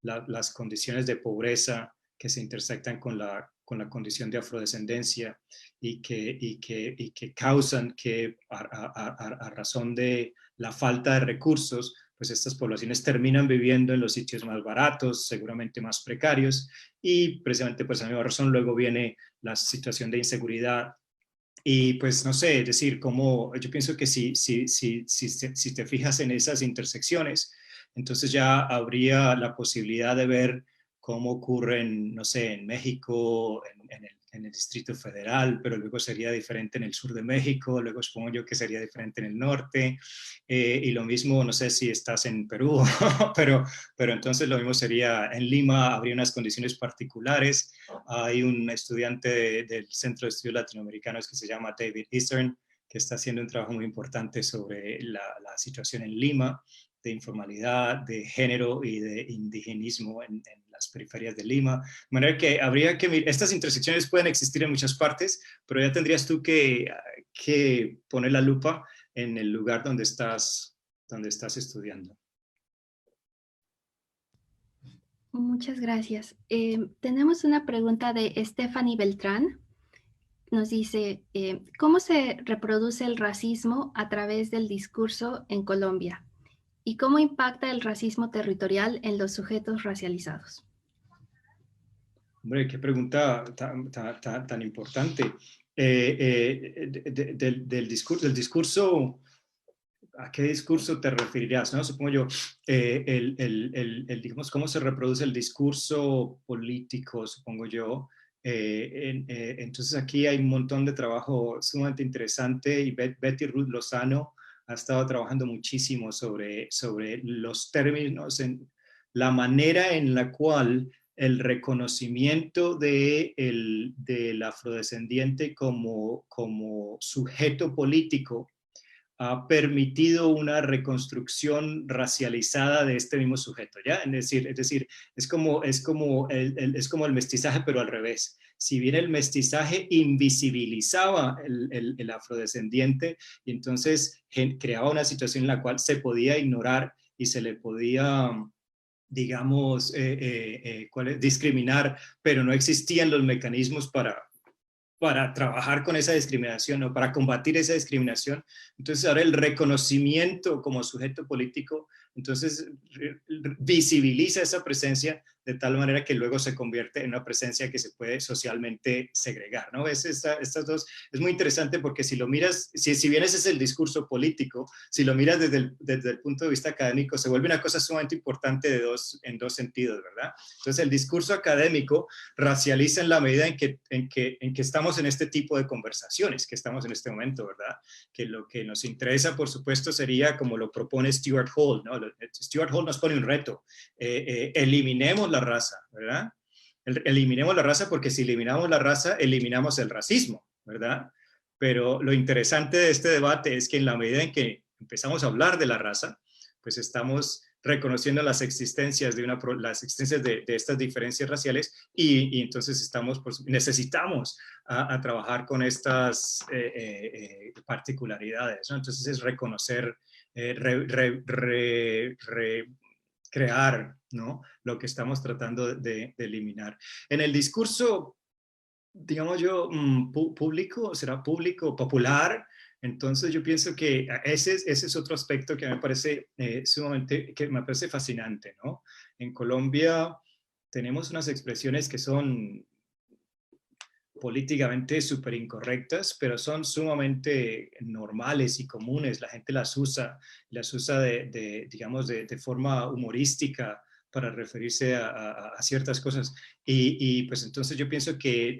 las condiciones de pobreza que se intersectan con la condición de afrodescendencia y que causan que a razón de la falta de recursos, pues estas poblaciones terminan viviendo en los sitios más baratos, seguramente más precarios, y precisamente por esa misma razón luego viene la situación de inseguridad. Y pues no sé, es decir, yo pienso que si te fijas en esas intersecciones, entonces ya habría la posibilidad de ver cómo ocurren, no sé, en México, en el Distrito Federal, pero luego sería diferente en el sur de México, luego supongo yo que sería diferente en el norte, y lo mismo, no sé si estás en Perú, pero entonces lo mismo sería en Lima, habría unas condiciones particulares. Hay un estudiante del Centro de Estudios Latinoamericanos que se llama David Eastern, que está haciendo un trabajo muy importante sobre la situación en Lima, de informalidad, de género y de indigenismo en las periferias de Lima. De manera que estas intersecciones pueden existir en muchas partes, pero ya tendrías tú que poner la lupa en el lugar donde estás estudiando. Muchas gracias. Tenemos una pregunta de Stephanie Beltrán. Nos dice, ¿cómo se reproduce el racismo a través del discurso en Colombia? ¿Y cómo impacta el racismo territorial en los sujetos racializados? Hombre, qué pregunta tan importante. Del discurso, ¿a qué discurso te referirías? ¿No? Supongo yo, digamos, cómo se reproduce el discurso político, supongo yo. Entonces aquí hay un montón de trabajo sumamente interesante, y Betty Ruth Lozano ha estado trabajando muchísimo sobre los términos, la manera en la cual el reconocimiento del afrodescendiente como sujeto político ha permitido una reconstrucción racializada de este mismo sujeto, ¿ya? Es como el mestizaje, pero al revés. Si bien el mestizaje invisibilizaba el afrodescendiente, y entonces creaba una situación en la cual se podía ignorar y se le podía, digamos, discriminar, pero no existían los mecanismos para trabajar con esa discriminación o para combatir esa discriminación. Entonces ahora el reconocimiento como sujeto político, entonces visibiliza esa presencia de tal manera que luego se convierte en una presencia que se puede socialmente segregar, ¿no? Estas dos, es muy interesante porque si lo miras, si bien ese es el discurso político, si lo miras desde el punto de vista académico, se vuelve una cosa sumamente importante en dos sentidos, ¿verdad? Entonces el discurso académico racializa en la medida en que estamos en este tipo de conversaciones que estamos en este momento, ¿verdad? Que lo que nos interesa, por supuesto, sería como lo propone Stuart Hall, ¿no? Stuart Hall nos pone un reto, eliminemos la raza, ¿verdad? Eliminemos la raza porque si eliminamos la raza, eliminamos el racismo, ¿verdad? Pero lo interesante de este debate es que en la medida en que empezamos a hablar de la raza, pues estamos reconociendo las existencias de estas diferencias raciales y entonces necesitamos a trabajar con estas particularidades, ¿no? Entonces es reconocer, crear, ¿no? Lo que estamos tratando de eliminar. En el discurso, digamos yo, público, será público, popular, entonces yo pienso que ese es otro aspecto que me parece que me parece fascinante, ¿no? En Colombia tenemos unas expresiones que son políticamente súper incorrectas, pero son sumamente normales y comunes. La gente las usa digamos, de forma humorística para referirse a ciertas cosas. Y pues entonces yo pienso que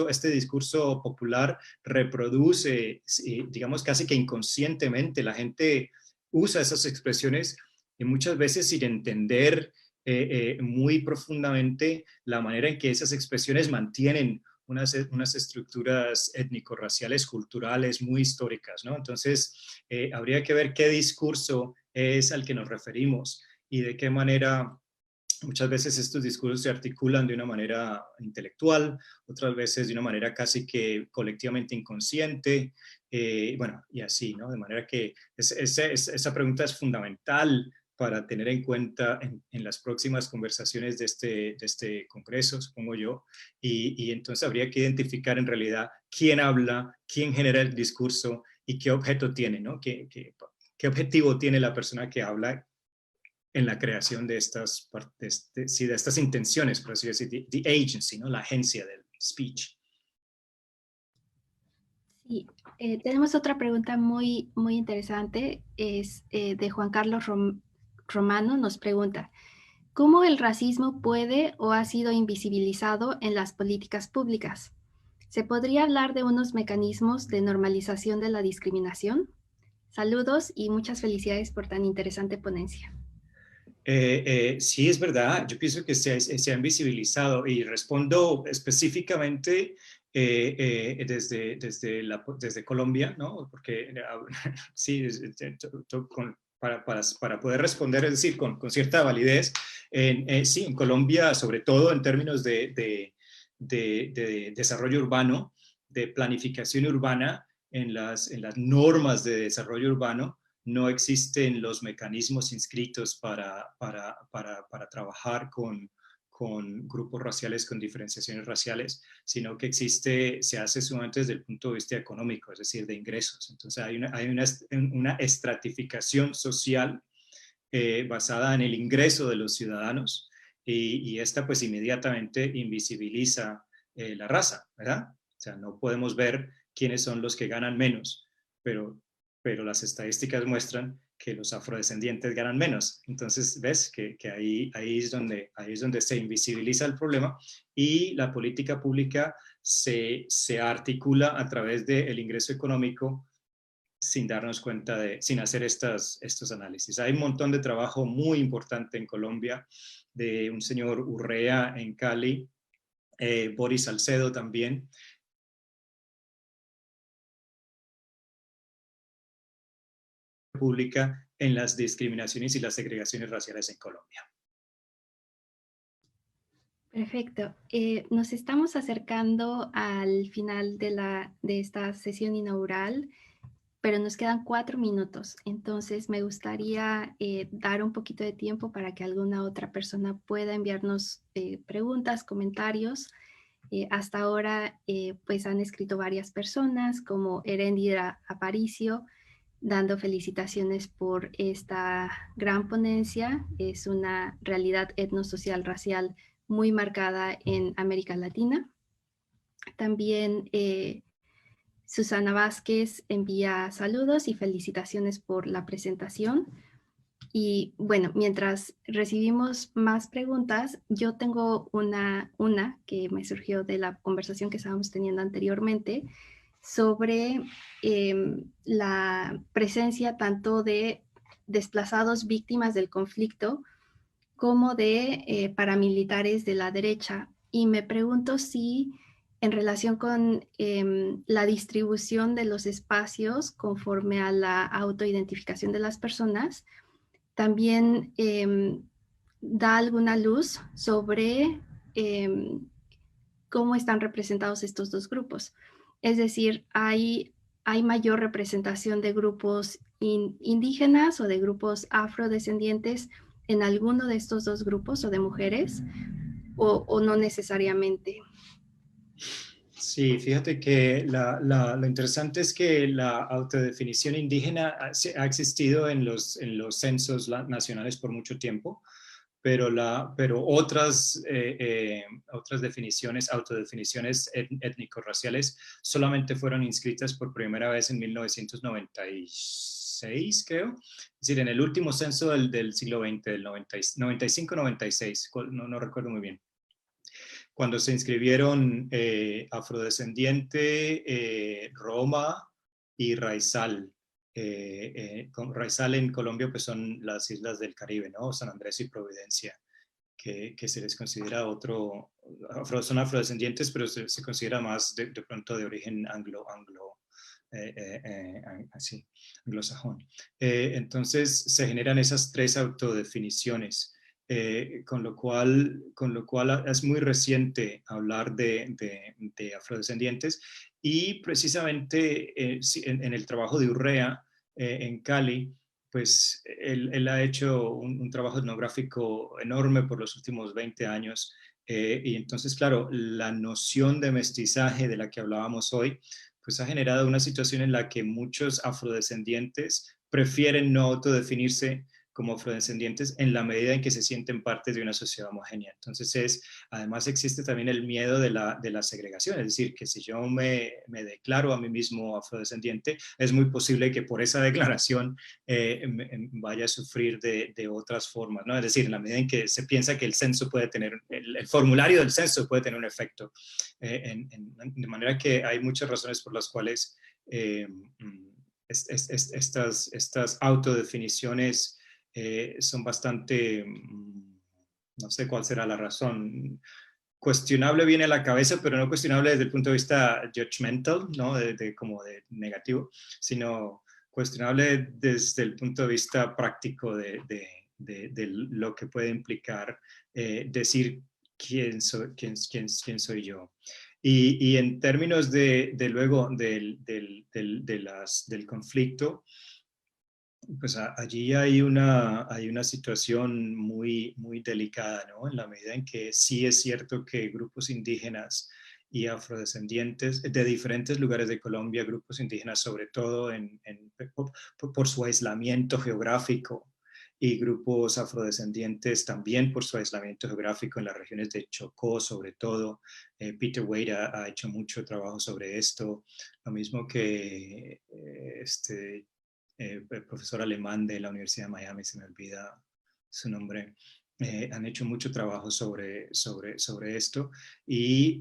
este discurso popular reproduce, digamos, casi que inconscientemente. La gente usa esas expresiones y muchas veces sin entender muy profundamente la manera en que esas expresiones mantienen unas estructuras étnico-raciales, culturales muy históricas, ¿no? Entonces, habría que ver qué discurso es al que nos referimos y de qué manera muchas veces estos discursos se articulan de una manera intelectual, otras veces de una manera casi que colectivamente inconsciente, bueno, y así, ¿no? De manera que esa pregunta es fundamental para tener en cuenta en las próximas conversaciones de este congreso, supongo yo, y entonces habría que identificar en realidad quién habla, quién genera el discurso y qué objeto tiene, ¿no? ¿Qué objetivo tiene la persona que habla en la creación de estas partes, de estas intenciones, por así decir, the agency, ¿no? La agencia del speech. Sí, tenemos otra pregunta muy, muy interesante, es de Juan Carlos Romano, nos pregunta, ¿cómo el racismo puede o ha sido invisibilizado en las políticas públicas? ¿Se podría hablar de unos mecanismos de normalización de la discriminación? Saludos y muchas felicidades por tan interesante ponencia. Sí, es verdad. Yo pienso que se ha invisibilizado y respondo específicamente desde Colombia, ¿no? Porque sí, para poder responder, es decir, con cierta validez, sí, en Colombia, sobre todo en términos de desarrollo urbano, de planificación urbana, en las normas de desarrollo urbano, no existen los mecanismos inscritos para trabajar con grupos raciales, con diferenciaciones raciales, sino que se hace sumamente desde el punto de vista económico, es decir, de ingresos. Entonces hay una estratificación social basada en el ingreso de los ciudadanos y esta pues inmediatamente invisibiliza la raza, ¿verdad? O sea, no podemos ver quiénes son los que ganan menos, pero las estadísticas muestran que los afrodescendientes ganan menos. Entonces, ves que ahí es donde se invisibiliza el problema y la política pública se articula a través del ingreso económico sin darnos cuenta sin hacer estos análisis. Hay un montón de trabajo muy importante en Colombia de un señor Urrea en Cali, Boris Salcedo también, pública en las discriminaciones y las segregaciones raciales en Colombia. Perfecto. Nos estamos acercando al final de esta sesión inaugural, pero nos quedan 4 minutos. Entonces me gustaría dar un poquito de tiempo para que alguna otra persona pueda enviarnos preguntas, comentarios. Hasta ahora pues han escrito varias personas como Erendira Aparicio, dando felicitaciones por esta gran ponencia. Es una realidad etnosocial racial muy marcada en América Latina. También Susana Vázquez envía saludos y felicitaciones por la presentación. Y bueno, mientras recibimos más preguntas, yo tengo una que me surgió de la conversación que estábamos teniendo anteriormente sobre la presencia tanto de desplazados víctimas del conflicto como de paramilitares de la derecha. Y me pregunto si en relación con la distribución de los espacios conforme a la autoidentificación de las personas, también da alguna luz sobre cómo están representados estos dos grupos. Es decir, hay mayor representación de grupos indígenas o de grupos afrodescendientes en alguno de estos dos grupos o de mujeres, o no necesariamente. Sí, fíjate que lo interesante es que la autodefinición indígena ha existido en los censos nacionales por mucho tiempo, pero otras definiciones, autodefiniciones étnico-raciales solamente fueron inscritas por primera vez en 1996, creo. Es decir, en el último censo del siglo XX, del 95-96, no recuerdo muy bien. Cuando se inscribieron afrodescendiente, Roma y Raizal. Raizal en Colombia pues son las islas del Caribe, ¿no? San Andrés y Providencia, que se les considera son afrodescendientes, pero se considera más de pronto de origen anglosajón. Entonces se generan esas 3 autodefiniciones. Con lo cual es muy reciente hablar de afrodescendientes, y precisamente en el trabajo de Urrea en Cali, pues él ha hecho un trabajo etnográfico enorme por los últimos 20 años, y entonces, claro, la noción de mestizaje de la que hablábamos hoy, pues ha generado una situación en la que muchos afrodescendientes prefieren no autodefinirse como afrodescendientes en la medida en que se sienten parte de una sociedad homogénea. Entonces además existe también el miedo de la segregación, es decir, que si yo me declaro a mí mismo afrodescendiente, es muy posible que por esa declaración vaya a sufrir de otras formas, ¿no? Es decir, en la medida en que se piensa que el censo puede tener, el formulario del censo puede tener un efecto, de manera que hay muchas razones por las cuales estas autodefiniciones son bastante, no sé cuál será la razón, cuestionable viene a la cabeza, pero no cuestionable desde el punto de vista judgmental, ¿no? Como de negativo, sino cuestionable desde el punto de vista práctico de lo que puede implicar decir quién soy yo. Y en términos luego del conflicto, pues allí hay una situación muy delicada, ¿no? En la medida en que sí es cierto que grupos indígenas y afrodescendientes de diferentes lugares de Colombia, grupos indígenas sobre todo por su aislamiento geográfico, y grupos afrodescendientes también por su aislamiento geográfico en las regiones de Chocó sobre todo. Peter Wade ha hecho mucho trabajo sobre esto, lo mismo que el profesor alemán de la Universidad de Miami, se me olvida su nombre, han hecho mucho trabajo sobre esto. Y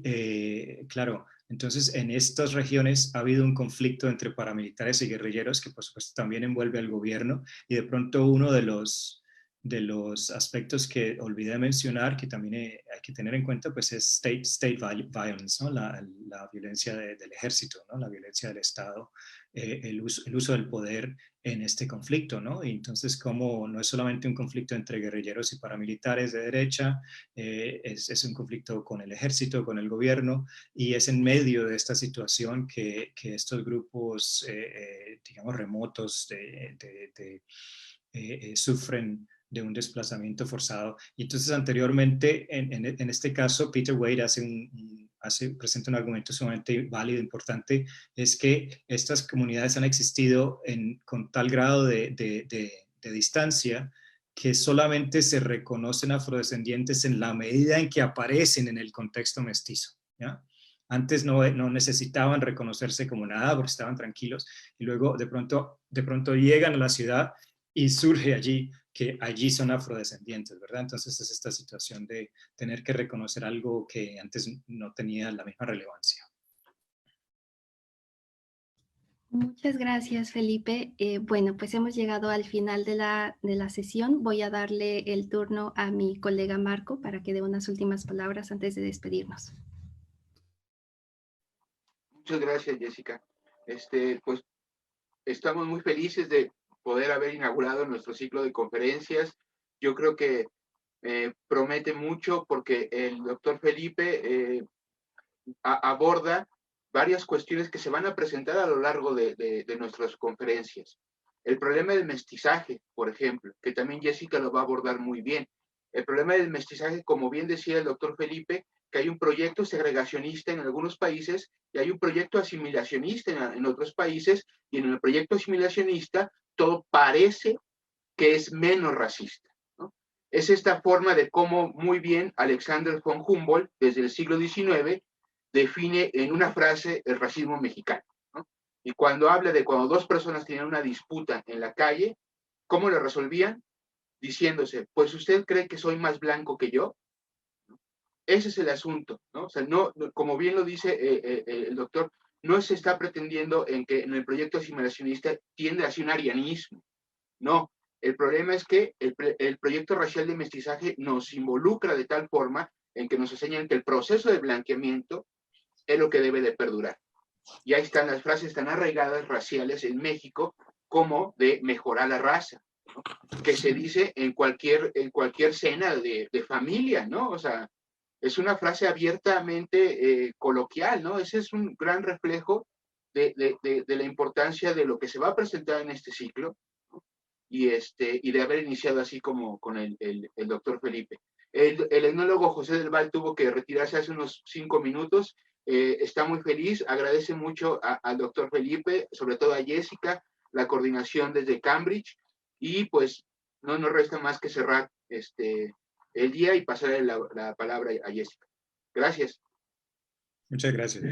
claro, entonces en estas regiones ha habido un conflicto entre paramilitares y guerrilleros que por supuesto también envuelve al gobierno, y de pronto uno de los de los aspectos que olvidé mencionar, que también hay que tener en cuenta, pues es state violence, ¿no? La violencia del ejército, ¿no? La violencia del Estado, el uso del poder en este conflicto, ¿no? Y entonces, como no es solamente un conflicto entre guerrilleros y paramilitares de derecha, es un conflicto con el ejército, con el gobierno, y es en medio de esta situación que estos grupos, digamos, remotos sufren de un desplazamiento forzado. Y entonces anteriormente, en este caso, Peter Wade presenta un argumento sumamente válido, importante, es que estas comunidades han existido con tal grado de distancia que solamente se reconocen afrodescendientes en la medida en que aparecen en el contexto mestizo, ¿ya? Antes no necesitaban reconocerse como nada porque estaban tranquilos, y luego de pronto llegan a la ciudad y surge allí que allí son afrodescendientes, ¿verdad? Entonces es esta situación de tener que reconocer algo que antes no tenía la misma relevancia. Muchas gracias, Felipe. Bueno, pues hemos llegado al final de la sesión. Voy a darle el turno a mi colega Marco para que dé unas últimas palabras antes de despedirnos. Muchas gracias, Jessica. Pues estamos muy felices de poder haber inaugurado nuestro ciclo de conferencias. Yo creo que promete mucho porque el doctor Felipe aborda varias cuestiones que se van a presentar a lo largo de nuestras conferencias. El problema del mestizaje, por ejemplo, que también Jessica lo va a abordar muy bien. El problema del mestizaje, como bien decía el doctor Felipe, que hay un proyecto segregacionista en algunos países y hay un proyecto asimilacionista en otros países, y en el proyecto asimilacionista todo parece que es menos racista, ¿no? Es esta forma de cómo muy bien Alexander von Humboldt, desde el siglo XIX, define en una frase el racismo mexicano, ¿no? Y cuando habla de cuando dos personas tenían una disputa en la calle, ¿cómo lo resolvían? Diciéndose, pues usted cree que soy más blanco que yo. Ese es el asunto, ¿no? O sea, como bien lo dice el doctor, no se está pretendiendo en que en el proyecto asimilacionista tiende hacia un arianismo. No, el problema es que el proyecto racial de mestizaje nos involucra de tal forma en que nos enseñan que el proceso de blanqueamiento es lo que debe de perdurar. Y ahí están las frases tan arraigadas raciales en México como de mejorar la raza, ¿no? Que se dice en cualquier cena de familia, ¿no? O sea, es una frase abiertamente coloquial, ¿no? Ese es un gran reflejo de la importancia de lo que se va a presentar en este ciclo, ¿no? Y de haber iniciado así como con el doctor Felipe. El etnólogo José del Val tuvo que retirarse hace unos 5 minutos. Está muy feliz, agradece mucho al doctor Felipe, sobre todo a Jessica, la coordinación desde Cambridge, y pues no nos resta más que cerrar el día y pasarle la palabra a Jessica. Gracias. Muchas gracias.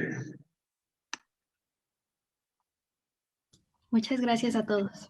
Muchas gracias a todos.